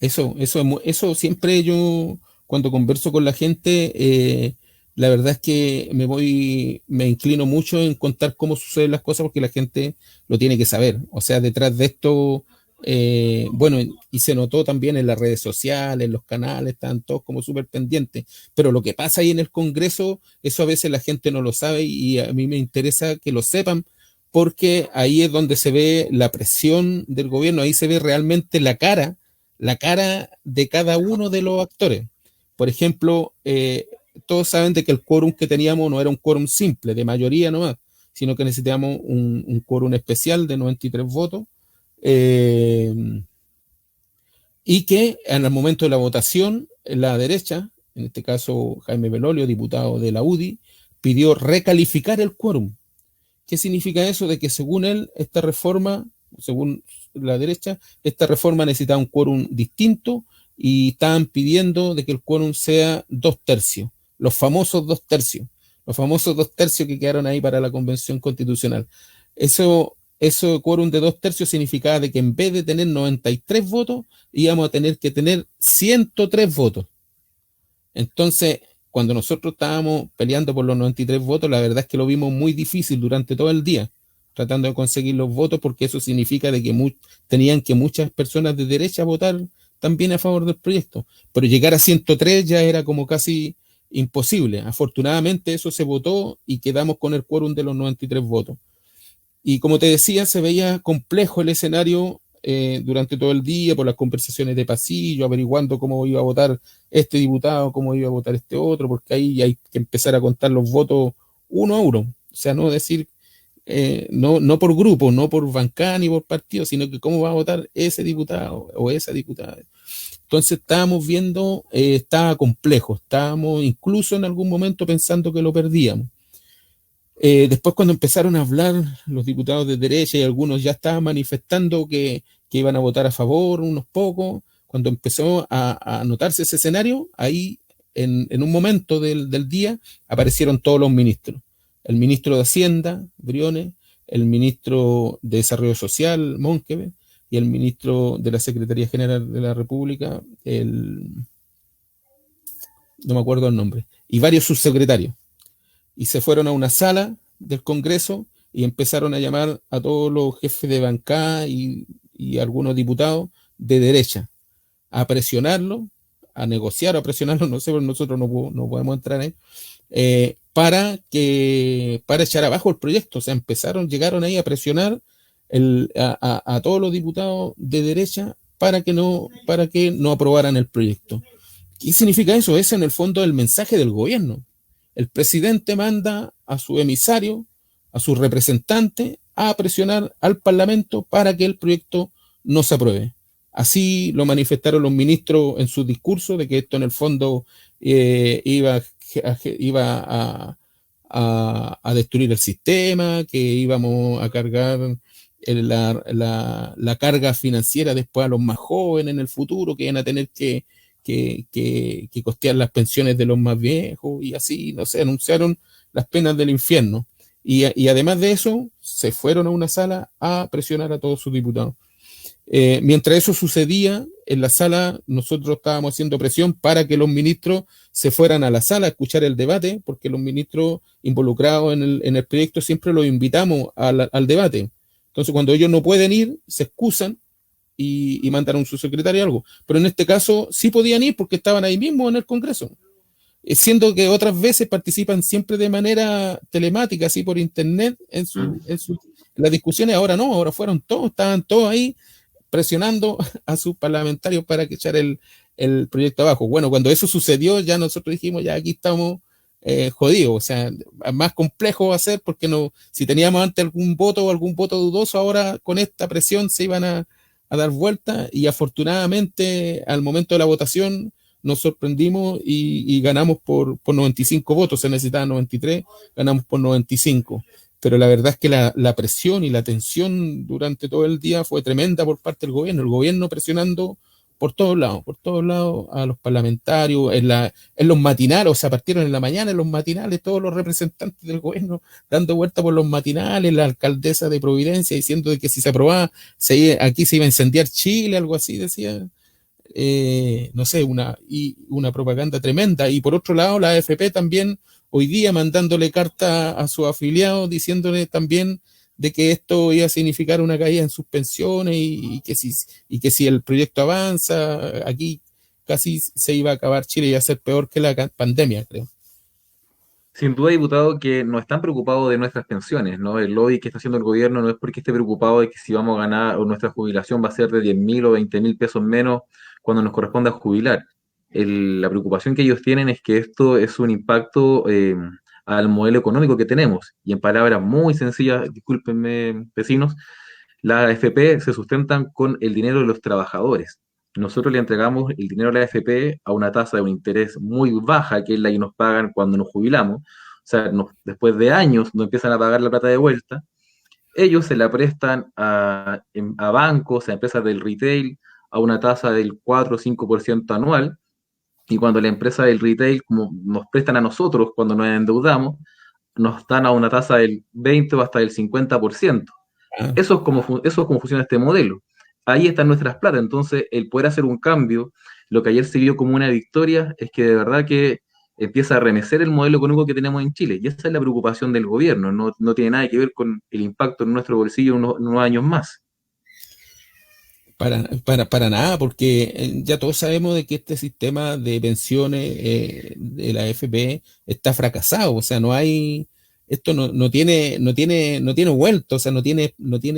eso siempre yo, cuando converso con la gente, la verdad es que me inclino mucho en contar cómo suceden las cosas porque la gente lo tiene que saber. O sea, detrás de esto, bueno, y se notó también en las redes sociales, en los canales, están todos como súper pendientes. Pero lo que pasa ahí en el Congreso, eso a veces la gente no lo sabe y a mí me interesa que lo sepan porque ahí es donde se ve la presión del gobierno, ahí se ve realmente la cara de cada uno de los actores. Por ejemplo, todos saben de que el quórum que teníamos no era un quórum simple, de mayoría nomás, sino que necesitábamos un quórum especial de 93 votos, eh, y que en el momento de la votación, la derecha, en este caso Jaime Belolio, diputado de la UDI, pidió recalificar el quórum. ¿Qué significa eso? De que según él, esta reforma, según la derecha, esta reforma necesitaba un quórum distinto y estaban pidiendo de que el quórum sea 2/3, los famosos 2/3 que quedaron ahí para la convención constitucional. Eso quórum de 2/3 significaba de que en vez de tener 93 votos, íbamos a tener que tener 103 votos. Entonces, cuando nosotros estábamos peleando por los 93 votos, la verdad es que lo vimos muy difícil durante todo el día, tratando de conseguir los votos, porque eso significa de que tenían que muchas personas de derecha votar también a favor del proyecto. Pero llegar a 103 ya era como casi imposible. Afortunadamente eso se votó y quedamos con el quórum de los 93 votos. Y como te decía, se veía complejo el escenario durante todo el día por las conversaciones de pasillo, averiguando cómo iba a votar este diputado, cómo iba a votar este otro, porque ahí hay que empezar a contar los votos uno a uno. O sea, no decir, no por grupo, no por bancada ni por partido, sino que cómo va a votar ese diputado o esa diputada. Entonces estábamos viendo, estaba complejo, estábamos incluso en algún momento pensando que lo perdíamos. Después cuando empezaron a hablar los diputados de derecha y algunos ya estaban manifestando que iban a votar a favor, unos pocos, cuando empezó a notarse ese escenario, ahí en un momento del día aparecieron todos los ministros. El ministro de Hacienda, Briones, el ministro de Desarrollo Social, Monkever, y el ministro de la Secretaría General de la República, no me acuerdo el nombre, y varios subsecretarios. Y se fueron a una sala del Congreso y empezaron a llamar a todos los jefes de bancada y algunos diputados de derecha a presionarlo, a negociar, a presionarlo, no sé, nosotros no podemos entrar ahí, para echar abajo el proyecto. O sea, llegaron ahí a presionar a todos los diputados de derecha para que no aprobaran el proyecto. ¿Qué significa eso? Es en el fondo el mensaje del gobierno. El presidente manda a su emisario, a su representante, a presionar al Parlamento para que el proyecto no se apruebe. Así lo manifestaron los ministros en sus discursos, de que esto en el fondo iba a destruir el sistema, que íbamos a cargar la carga financiera después a los más jóvenes en el futuro, que iban a tener que costear las pensiones de los más viejos, y así, no sé, anunciaron las penas del infierno. Y además de eso, se fueron a una sala a presionar a todos sus diputados. Mientras eso sucedía, en la sala nosotros estábamos haciendo presión para que los ministros se fueran a la sala a escuchar el debate, porque los ministros involucrados en el proyecto siempre los invitamos al debate. Entonces, cuando ellos no pueden ir, se excusan y mandaron a su secretario algo. Pero en este caso sí podían ir porque estaban ahí mismo en el Congreso. Siendo que otras veces participan siempre de manera telemática, así por internet, en las discusiones. Ahora no, ahora estaban todos ahí presionando a sus parlamentarios para que echar el proyecto abajo. Bueno, cuando eso sucedió, ya nosotros dijimos, ya aquí estamos jodidos. O sea, más complejo va a ser porque si teníamos antes algún voto o algún voto dudoso, ahora con esta presión se iban a dar vuelta, y afortunadamente al momento de la votación nos sorprendimos y ganamos por 95 votos. Se necesitaban 93, ganamos por 95. pero la verdad es que la presión y la tensión durante todo el día fue tremenda por parte del gobierno. El gobierno presionando por todos lados a los parlamentarios, en los matinales, o sea, partieron en la mañana en los matinales, todos los representantes del gobierno dando vuelta por los matinales, la alcaldesa de Providencia diciendo de que si se aprobaba, aquí se iba a incendiar Chile, algo así decía. No sé, una propaganda tremenda. Y por otro lado, la AFP también hoy día mandándole carta a sus afiliados, diciéndole también de que esto iba a significar una caída en sus pensiones y que si el proyecto avanza, aquí casi se iba a acabar Chile y a ser peor que la pandemia, creo. Sin duda, diputado, que no están preocupados de nuestras pensiones, ¿no? El lobby que está haciendo el gobierno no es porque esté preocupado de que si vamos a ganar o nuestra jubilación va a ser de 10.000 o 20.000 pesos menos cuando nos corresponda jubilar. La preocupación que ellos tienen es que esto es un impacto al modelo económico que tenemos. Y en palabras muy sencillas, discúlpenme, vecinos, las AFP se sustentan con el dinero de los trabajadores. Nosotros le entregamos el dinero a la AFP a una tasa de un interés muy baja, que es la que nos pagan cuando nos jubilamos. O sea, después de años nos empiezan a pagar la plata de vuelta. Ellos se la prestan a bancos, a empresas del retail, a una tasa del 4 o 5% anual. Y cuando la empresa del retail, como nos prestan a nosotros cuando nos endeudamos, nos dan a una tasa del 20 o hasta del 50%. Ah, Eso es como funciona este modelo. Ahí están nuestras plata. Entonces, el poder hacer un cambio, lo que ayer se vio como una victoria, es que de verdad que empieza a remecer el modelo económico que tenemos en Chile. Y esa es la preocupación del gobierno. No tiene nada que ver con el impacto en nuestro bolsillo en unos años más. para nada, porque ya todos sabemos de que este sistema de pensiones de la AFP está fracasado, o sea, esto no tiene vuelta, o sea, no tiene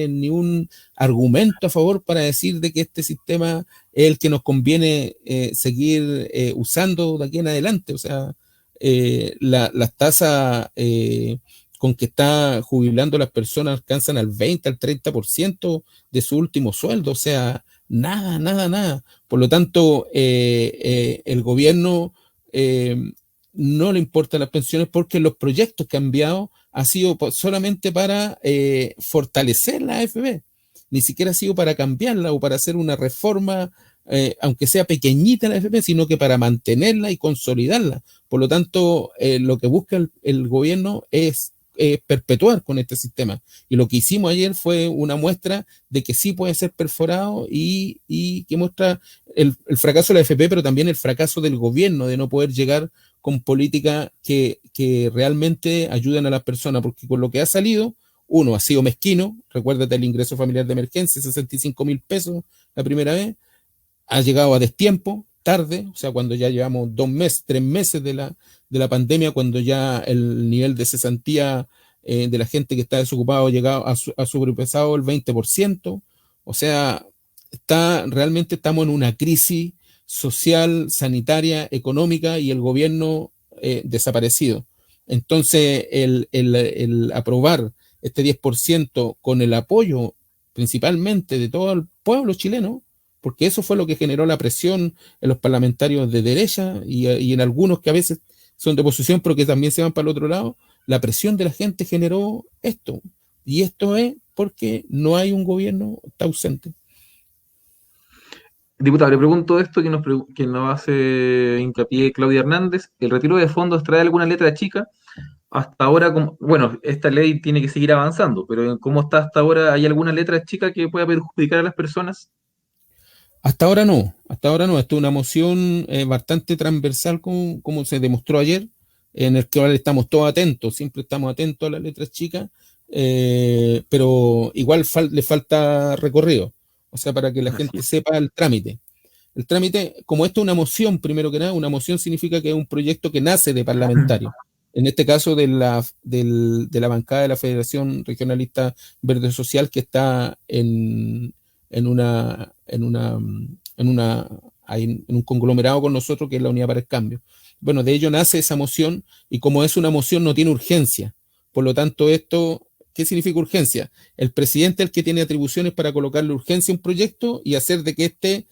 ni un argumento a favor para decir de que este sistema es el que nos conviene seguir usando de aquí en adelante, o sea, las tasas con que está jubilando las personas alcanzan al 20, al 30% de su último sueldo, o sea, nada, nada, nada. Por lo tanto, el gobierno eh, no le importan las pensiones porque los proyectos que han enviado ha sido solamente para fortalecer la AFP, ni siquiera ha sido para cambiarla o para hacer una reforma, aunque sea pequeñita la AFP, sino que para mantenerla y consolidarla. Por lo tanto, lo que busca el gobierno es perpetuar con este sistema. Y lo que hicimos ayer fue una muestra de que sí puede ser perforado y que muestra el fracaso de la AFP, pero también el fracaso del gobierno de no poder llegar con políticas que realmente ayuden a las personas, porque con lo que ha salido, uno ha sido mezquino, recuérdate el ingreso familiar de emergencia, 65.000 pesos la primera vez, ha llegado a destiempo, tarde, o sea, cuando ya llevamos 2 meses, 3 meses de la pandemia, cuando ya el nivel de cesantía de la gente que está desocupada ha llegado a sobrepasado el 20%, o sea, realmente estamos en una crisis social, sanitaria, económica y el gobierno desaparecido. Entonces, el aprobar este 10% con el apoyo principalmente de todo el pueblo chileno, porque eso fue lo que generó la presión en los parlamentarios de derecha y en algunos que a veces son de oposición, pero que también se van para el otro lado, la presión de la gente generó esto. Y esto es porque no hay un gobierno, está ausente. Diputado, le pregunto esto que nos hace hincapié Claudia Hernández. ¿El retiro de fondos trae alguna letra chica? Hasta ahora, bueno, esta ley tiene que seguir avanzando, pero ¿cómo está hasta ahora? ¿Hay alguna letra chica que pueda perjudicar a las personas? Hasta ahora no. Esto es una moción bastante transversal como se demostró ayer, en el que ahora estamos todos atentos, siempre estamos atentos a las letras chicas, pero igual le falta recorrido, o sea, para que la Así gente es. sepa el trámite. El trámite, como esto es una moción, primero que nada, una moción significa que es un proyecto que nace de parlamentario. En este caso de la bancada de la Federación Regionalista Verde Social, que está en un conglomerado con nosotros, que es la Unidad para el Cambio. Bueno, de ello nace esa moción, y como es una moción no tiene urgencia. Por lo tanto, ¿qué significa urgencia? El presidente es el que tiene atribuciones para colocarle urgencia a un proyecto y hacer de que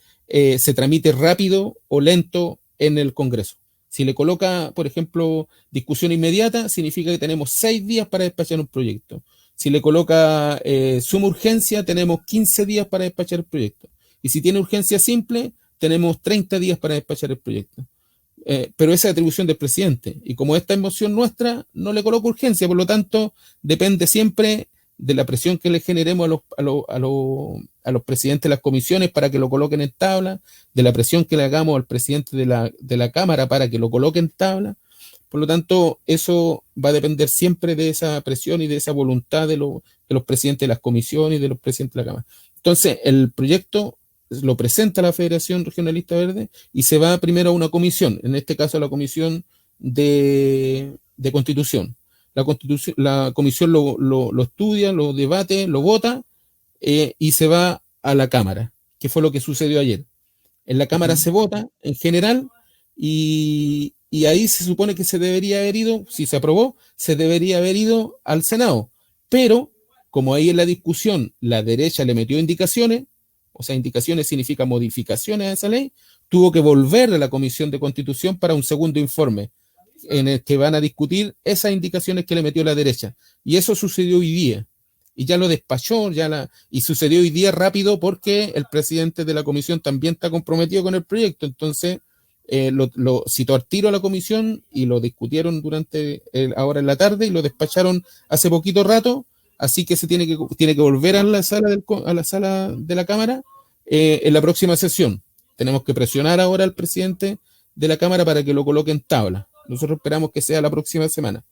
se tramite rápido o lento en el Congreso. Si le coloca, por ejemplo, discusión inmediata, significa que tenemos 6 días para despachar un proyecto. Si le coloca suma urgencia, tenemos 15 días para despachar el proyecto. Y si tiene urgencia simple, tenemos 30 días para despachar el proyecto. Pero esa es atribución del presidente. Y como esta es moción nuestra, no le coloco urgencia, por lo tanto, depende siempre de la presión que le generemos a los presidentes de las comisiones para que lo coloquen en tabla, de la presión que le hagamos al presidente de la Cámara para que lo coloque en tabla. Por lo tanto, eso va a depender siempre de esa presión y de esa voluntad de los presidentes de las comisiones y de los presidentes de la Cámara. Entonces, el proyecto lo presenta la Federación Regionalista Verde y se va primero a una comisión, en este caso a la Comisión de Constitución. La comisión lo estudia, lo debate, lo vota y se va a la Cámara, que fue lo que sucedió ayer. En la Cámara se vota en general y ahí se supone que se debería haber ido, si se aprobó, se debería haber ido al Senado. Pero, como ahí en la discusión la derecha le metió indicaciones, o sea, indicaciones significa modificaciones a esa ley, tuvo que volver a la Comisión de Constitución para un segundo informe en el que van a discutir esas indicaciones que le metió la derecha. Y eso sucedió hoy día. Y ya lo despachó, y sucedió hoy día rápido porque el presidente de la comisión también está comprometido con el proyecto. Entonces, lo citó al tiro a la comisión y lo discutieron ahora en la tarde y lo despacharon hace poquito rato. Así que tiene que volver a la sala de la Cámara en la próxima sesión. Tenemos que presionar ahora al presidente de la Cámara para que lo coloque en tabla. Nosotros esperamos que sea la próxima semana.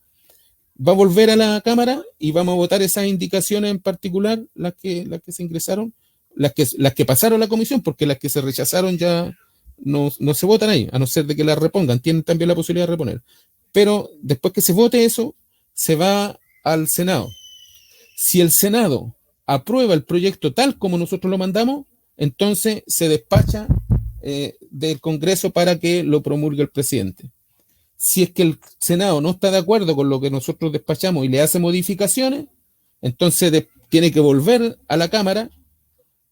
Va a volver a la Cámara y vamos a votar esas indicaciones en particular, las que se ingresaron, las que pasaron a la comisión, porque las que se rechazaron ya no se votan ahí, a no ser de que las repongan. Tienen también la posibilidad de reponer. Pero después que se vote eso, se va al Senado. Si el Senado aprueba el proyecto tal como nosotros lo mandamos, entonces se despacha del Congreso para que lo promulgue el presidente. Si es que el Senado no está de acuerdo con lo que nosotros despachamos y le hace modificaciones, entonces tiene que volver a la Cámara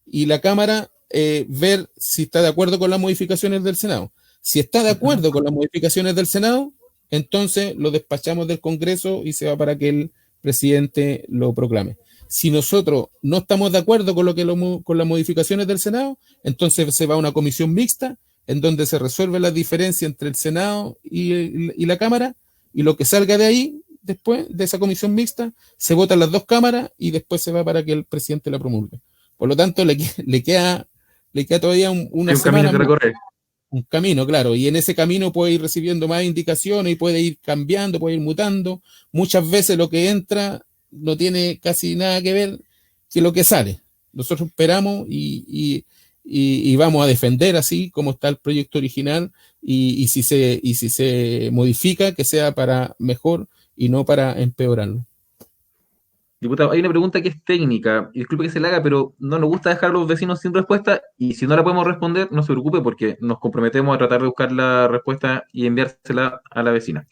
y la Cámara ver si está de acuerdo con las modificaciones del Senado. Si está de acuerdo con las modificaciones del Senado, entonces lo despachamos del Congreso y se va para que el presidente lo proclame. Si nosotros no estamos de acuerdo con las modificaciones del Senado, entonces se va a una comisión mixta en donde se resuelve la diferencia entre el Senado y la Cámara, y lo que salga de ahí, después de esa comisión mixta, se votan las dos cámaras y después se va para que el presidente la promulgue. Por lo tanto, le queda todavía una semana. Camino que recorrer. Un camino, claro, y en ese camino puede ir recibiendo más indicaciones y puede ir cambiando, puede ir mutando. Muchas veces lo que entra no tiene casi nada que ver que lo que sale. Nosotros esperamos y vamos a defender así como está el proyecto original y si se modifica, que sea para mejor y no para empeorarlo. Diputado, hay una pregunta que es técnica, y disculpe que se la haga, pero no nos gusta dejar a los vecinos sin respuesta, y si no la podemos responder, no se preocupe porque nos comprometemos a tratar de buscar la respuesta y enviársela a la vecina.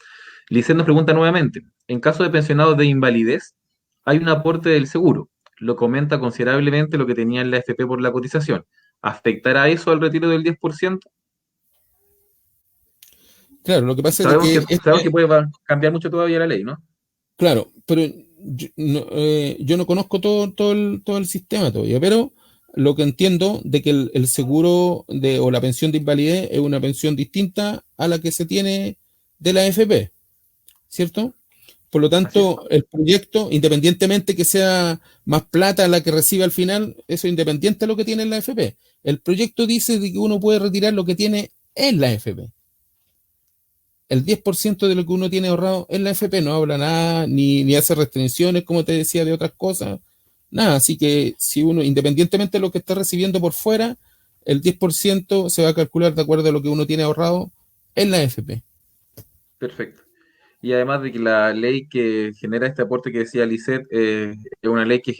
Licet nos pregunta nuevamente, en caso de pensionados de invalidez, hay un aporte del seguro, lo comenta considerablemente lo que tenía en la AFP por la cotización. ¿Afectará eso al retiro del 10%? Claro, lo que pasa Sabemos es que... sabemos que puede cambiar mucho todavía la ley, ¿no? Claro, pero yo no conozco todo el sistema todavía, pero lo que entiendo de que el seguro o la pensión de invalidez es una pensión distinta a la que se tiene de la AFP, ¿cierto? Por lo tanto, el proyecto, independientemente que sea más plata la que recibe al final, eso es independiente de lo que tiene en la AFP. El proyecto dice de que uno puede retirar lo que tiene en la AFP. El 10% de lo que uno tiene ahorrado en la AFP no habla nada, ni hace restricciones, como te decía, de otras cosas, nada. Así que si uno, independientemente de lo que está recibiendo por fuera, el 10% se va a calcular de acuerdo a lo que uno tiene ahorrado en la AFP. Perfecto. Y además de que la ley que genera este aporte que decía Licet es una ley que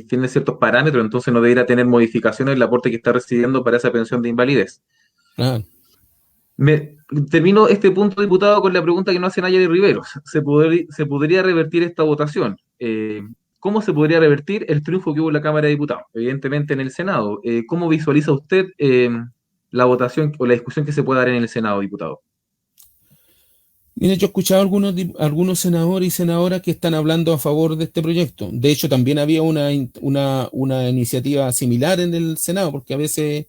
tiene ciertos parámetros, entonces no debería tener modificaciones el aporte que está recibiendo para esa pensión de invalidez. Termino este punto, diputado, con la pregunta que nos hace Nayeli Riveros. ¿Se podría revertir esta votación? ¿Cómo se podría revertir el triunfo que hubo en la Cámara de Diputados? Evidentemente en el Senado. ¿Cómo visualiza usted la votación o la discusión que se puede dar en el Senado, diputado? Mira, yo he escuchado algunos senadores y senadoras que están hablando a favor de este proyecto. De hecho, también había una iniciativa similar en el Senado, porque a veces,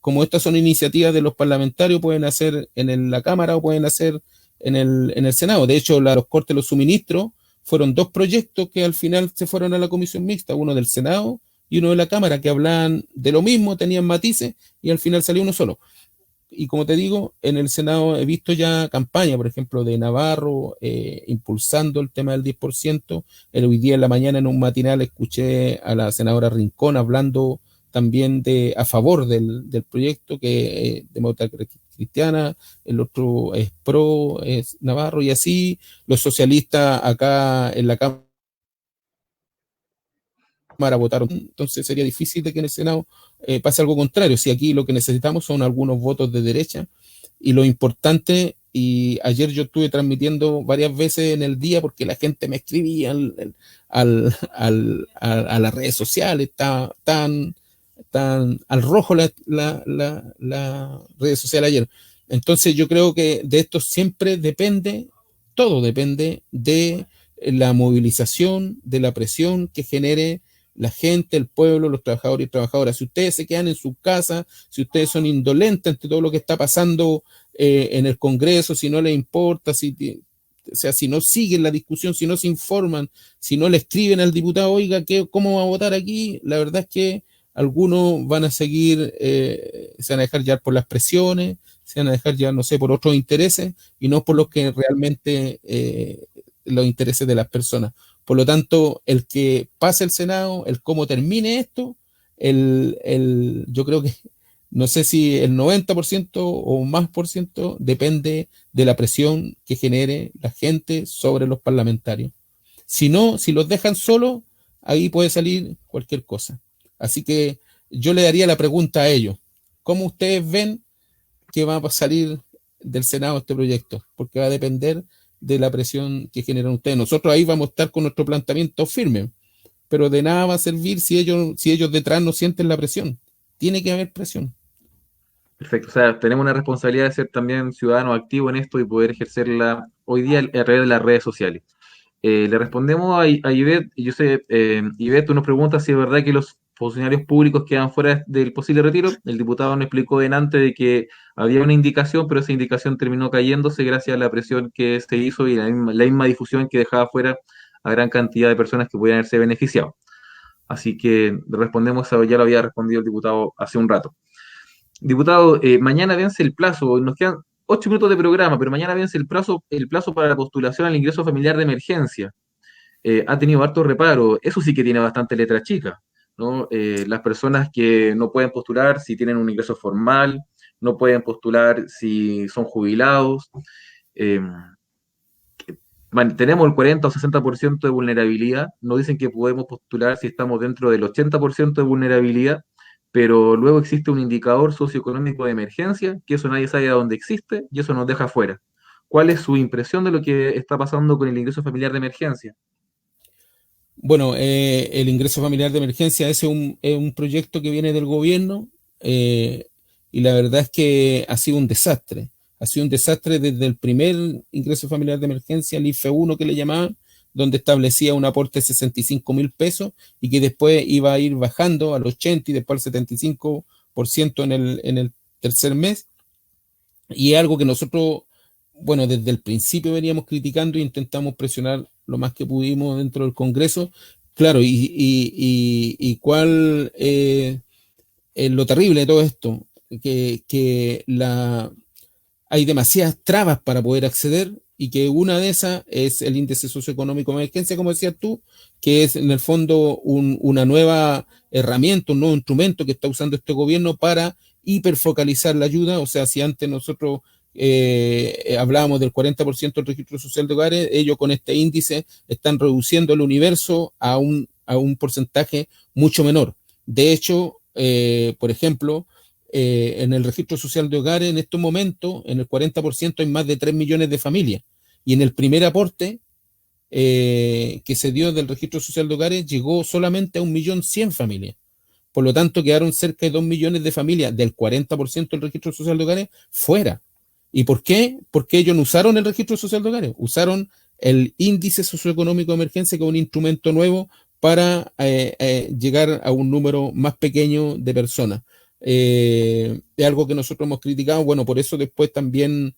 como estas son iniciativas de los parlamentarios, pueden hacer la Cámara o pueden hacer en el Senado. De hecho, los cortes de los suministros fueron dos proyectos que al final se fueron a la comisión mixta, uno del Senado y uno de la Cámara, que hablaban de lo mismo, tenían matices y al final salió uno solo. Y como te digo, en el Senado he visto ya campaña, por ejemplo, de Navarro, impulsando el tema del 10%. Hoy día en la mañana en un matinal escuché a la senadora Rincón hablando también a favor del proyecto, que Demócrata Cristiana, el otro es pro, es Navarro, y así los socialistas acá en la Cámara votaron. Entonces sería difícil de que en el Senado pase algo contrario. Si aquí lo que necesitamos son algunos votos de derecha, y lo importante, y ayer yo estuve transmitiendo varias veces en el día porque la gente me escribía a las redes sociales, tan al rojo la redes sociales ayer. Entonces yo creo que de esto siempre depende, todo depende de la movilización, de la presión que genere la gente, el pueblo, los trabajadores y trabajadoras. Si ustedes se quedan en su casa, si ustedes son indolentes ante todo lo que está pasando en el Congreso, si no les importa, o sea, si no siguen la discusión, si no se informan, si no le escriben al diputado, oiga, ¿cómo va a votar aquí? La verdad es que algunos van a seguir, se van a dejar llevar por las presiones, se van a dejar llevar, no sé, por otros intereses y no por los que realmente los intereses de las personas. Por lo tanto, el que pase el Senado, el cómo termine esto, yo creo que, no sé si el 90% o más por ciento depende de la presión que genere la gente sobre los parlamentarios. Si no, si los dejan solos, ahí puede salir cualquier cosa. Así que yo le daría la pregunta a ellos. ¿Cómo ustedes ven que va a salir del Senado este proyecto? Porque va a depender de la presión que generan ustedes. Nosotros ahí vamos a estar con nuestro planteamiento firme, pero de nada va a servir si ellos detrás no sienten la presión. Tiene que haber presión. Perfecto, o sea, tenemos una responsabilidad de ser también ciudadanos activos en esto y poder ejercerla hoy día a través de las redes sociales. Le respondemos a Ivette, y yo sé, Ivette, tú nos preguntas si es verdad que los funcionarios públicos quedan fuera del posible retiro. El diputado nos explicó delante de que había una indicación, pero esa indicación terminó cayéndose gracias a la presión que se hizo y la misma difusión que dejaba fuera a gran cantidad de personas que podían haberse beneficiado. Así que respondemos, ya lo había respondido el diputado hace un rato. Diputado, mañana vence el plazo, nos quedan 8 minutos de programa, pero mañana vence el plazo para la postulación al ingreso familiar de emergencia. Ha tenido harto reparo, eso sí que tiene bastante letra chica, ¿no? Las personas que no pueden postular si tienen un ingreso formal, no pueden postular si son jubilados, eh, tenemos el 40 o 60% de vulnerabilidad, nos dicen que podemos postular si estamos dentro del 80% de vulnerabilidad, pero luego existe un indicador socioeconómico de emergencia, que eso nadie sabe a dónde existe, y eso nos deja fuera. ¿Cuál es su impresión de lo que está pasando con el ingreso familiar de emergencia? Bueno, el ingreso familiar de emergencia es un proyecto que viene del gobierno, y la verdad es que ha sido un desastre. Ha sido un desastre desde el primer ingreso familiar de emergencia, el IFE 1 que le llamaban, donde establecía un aporte de 65.000 pesos y que después iba a ir bajando al 80 y después al 75% en el tercer mes. Y es algo que nosotros, bueno, desde el principio veníamos criticando e intentamos presionar lo más que pudimos dentro del Congreso. Claro, y cuál es lo terrible de todo esto, que hay demasiadas trabas para poder acceder, y que una de esas es el índice socioeconómico de emergencia, como decías tú, que es en el fondo una nueva herramienta, un nuevo instrumento que está usando este gobierno para hiperfocalizar la ayuda. O sea, si antes nosotros hablábamos del 40% del registro social de hogares, ellos con este índice están reduciendo el universo a un porcentaje mucho menor. De hecho, por ejemplo, en el registro social de hogares, en estos momentos, en el 40% hay más de 3 millones de familias. Y en el primer aporte que se dio del registro social de hogares, llegó solamente a 1.100.000 familias. Por lo tanto, quedaron cerca de 2 millones de familias del 40% del registro social de hogares fuera. ¿Y por qué? Porque ellos no usaron el registro social de hogares, usaron el índice socioeconómico de emergencia, que es un instrumento nuevo para llegar a un número más pequeño de personas. Es algo que nosotros hemos criticado, bueno, por eso después también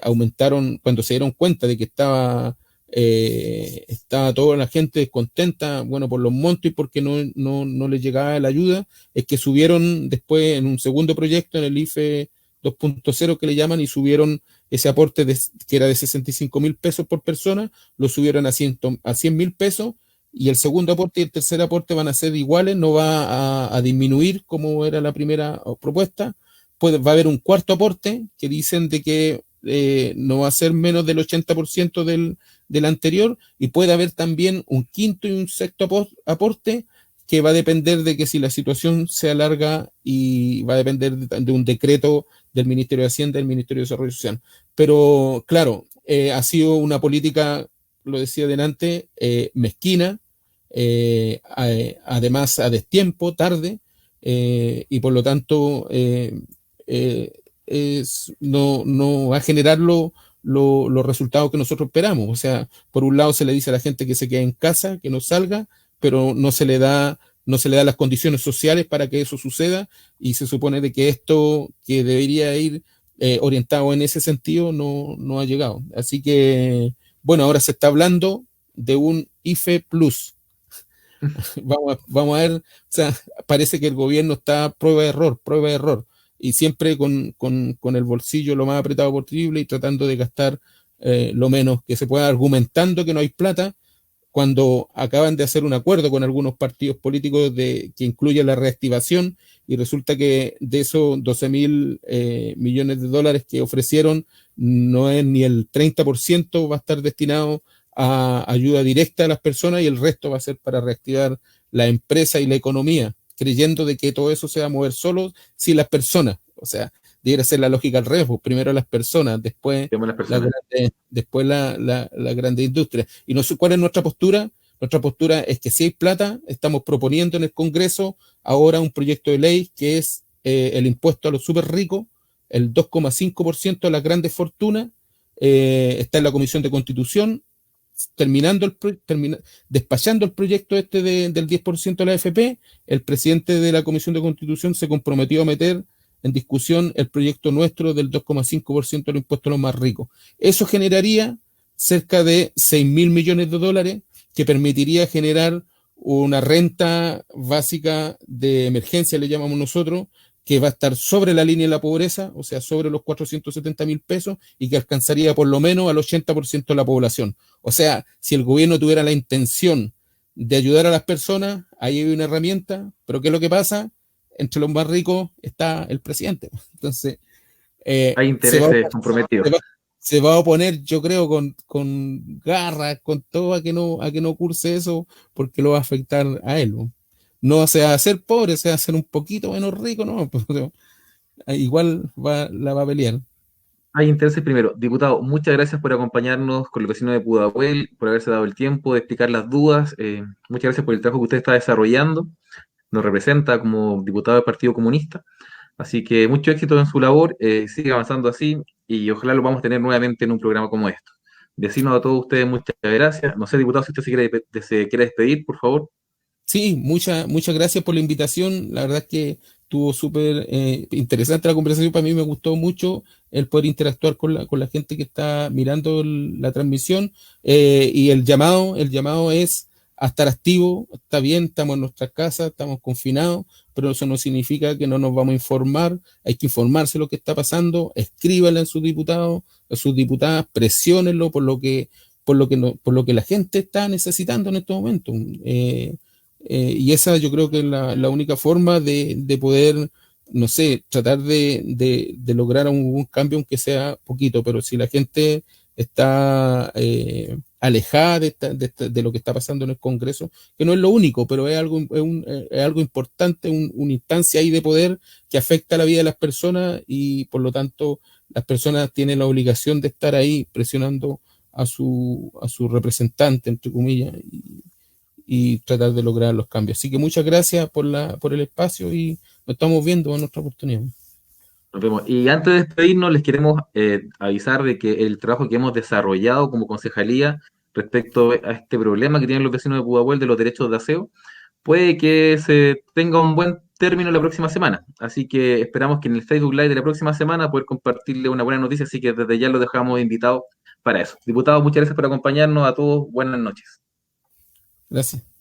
aumentaron, cuando se dieron cuenta de que estaba toda la gente descontenta, bueno, por los montos y porque no les llegaba la ayuda, es que subieron después en un segundo proyecto, en el IFE 2.0 que le llaman, y subieron ese aporte que era de 65.000 pesos por persona, lo subieron a 100.000 pesos, y el segundo aporte y el tercer aporte van a ser iguales, no va a disminuir como era la primera propuesta. Va a haber un cuarto aporte que dicen de que no va a ser menos del 80% del anterior, y puede haber también un quinto y un sexto aporte que va a depender de que si la situación se alarga, y va a depender de un decreto del Ministerio de Hacienda y del Ministerio de Desarrollo Social. Pero claro, ha sido una política, lo decía delante, mezquina, además a destiempo, tarde, y por lo tanto no va a generar los resultados que nosotros esperamos. O sea, por un lado se le dice a la gente que se quede en casa, que no salga, pero no se le da las condiciones sociales para que eso suceda, y se supone de que esto, que debería ir orientado en ese sentido, no ha llegado. Así que, bueno, ahora se está hablando de un IFE Plus. Vamos a ver, o sea, parece que el gobierno está prueba de error, y siempre con el bolsillo lo más apretado posible y tratando de gastar lo menos que se pueda, argumentando que no hay plata, cuando acaban de hacer un acuerdo con algunos partidos políticos que incluye la reactivación, y resulta que de esos 12.000 millones de dólares que ofrecieron, no es ni el 30% va a estar destinado a ayuda directa a las personas, y el resto va a ser para reactivar la empresa y la economía, creyendo de que todo eso se va a mover solo si las personas, o sea, debería ser la lógica al revés, primero las personas, después la grande industria. Y no sé cuál es nuestra postura. Nuestra postura es que si hay plata, estamos proponiendo en el Congreso ahora un proyecto de ley que es el impuesto a los súper ricos, el 2,5% de las grandes fortunas, está en la Comisión de Constitución, despachando el proyecto del 10% de la AFP. El presidente de la Comisión de Constitución se comprometió a meter en discusión el proyecto nuestro del 2,5% del impuesto a los más ricos. Eso generaría cerca de 6.000 millones de dólares, que permitiría generar una renta básica de emergencia, le llamamos nosotros, que va a estar sobre la línea de la pobreza, o sea, sobre los 470.000 pesos, y que alcanzaría por lo menos al 80% de la población. O sea, si el gobierno tuviera la intención de ayudar a las personas, ahí hay una herramienta, pero ¿qué es lo que pasa? Entre los más ricos está el presidente. Entonces, hay intereses comprometidos. Se va a oponer, yo creo, con garras, con todo, a que no curse eso, porque lo va a afectar a él, ¿no? No se va a hacer pobre, se va a hacer un poquito menos rico, ¿no? Pero igual la va a pelear. Hay intereses primero. Diputado, muchas gracias por acompañarnos con el vecino de Pudahuel, por haberse dado el tiempo de explicar las dudas. Muchas gracias por el trabajo que usted está desarrollando. Nos representa como diputado del Partido Comunista. Así que mucho éxito en su labor. Sigue avanzando así, y ojalá lo vamos a tener nuevamente en un programa como esto. Vecinos, a todos ustedes, muchas gracias. No sé, diputado, si usted se quiere despedir, por favor. Sí, muchas gracias por la invitación. La verdad es que estuvo súper interesante la conversación. Para mí me gustó mucho el poder interactuar con la gente que está mirando la transmisión, y el llamado es a estar activo. Está bien, estamos en nuestras casas, estamos confinados, pero eso no significa que no nos vamos a informar. Hay que informarse de lo que está pasando. Escríbanle a sus diputados, a sus diputadas, presiónenlo por lo que la gente está necesitando en estos momentos. Y esa yo creo que es la única forma de poder, no sé, tratar de lograr un cambio, aunque sea poquito. Pero si la gente está alejada de lo que está pasando en el Congreso, que no es lo único, pero es algo importante, una instancia ahí de poder que afecta a la vida de las personas, y por lo tanto las personas tienen la obligación de estar ahí presionando a su representante, entre comillas, y tratar de lograr los cambios. Así que muchas gracias por el espacio, y nos estamos viendo en otra oportunidad. Nos vemos. Y antes de despedirnos, les queremos avisar de que el trabajo que hemos desarrollado como concejalía respecto a este problema que tienen los vecinos de Pudahuel de los derechos de aseo, puede que se tenga un buen término la próxima semana. Así que esperamos que en el Facebook Live de la próxima semana poder compartirle una buena noticia, así que desde ya los dejamos invitados para eso. Diputados, muchas gracias por acompañarnos. A todos, buenas noches. Gracias.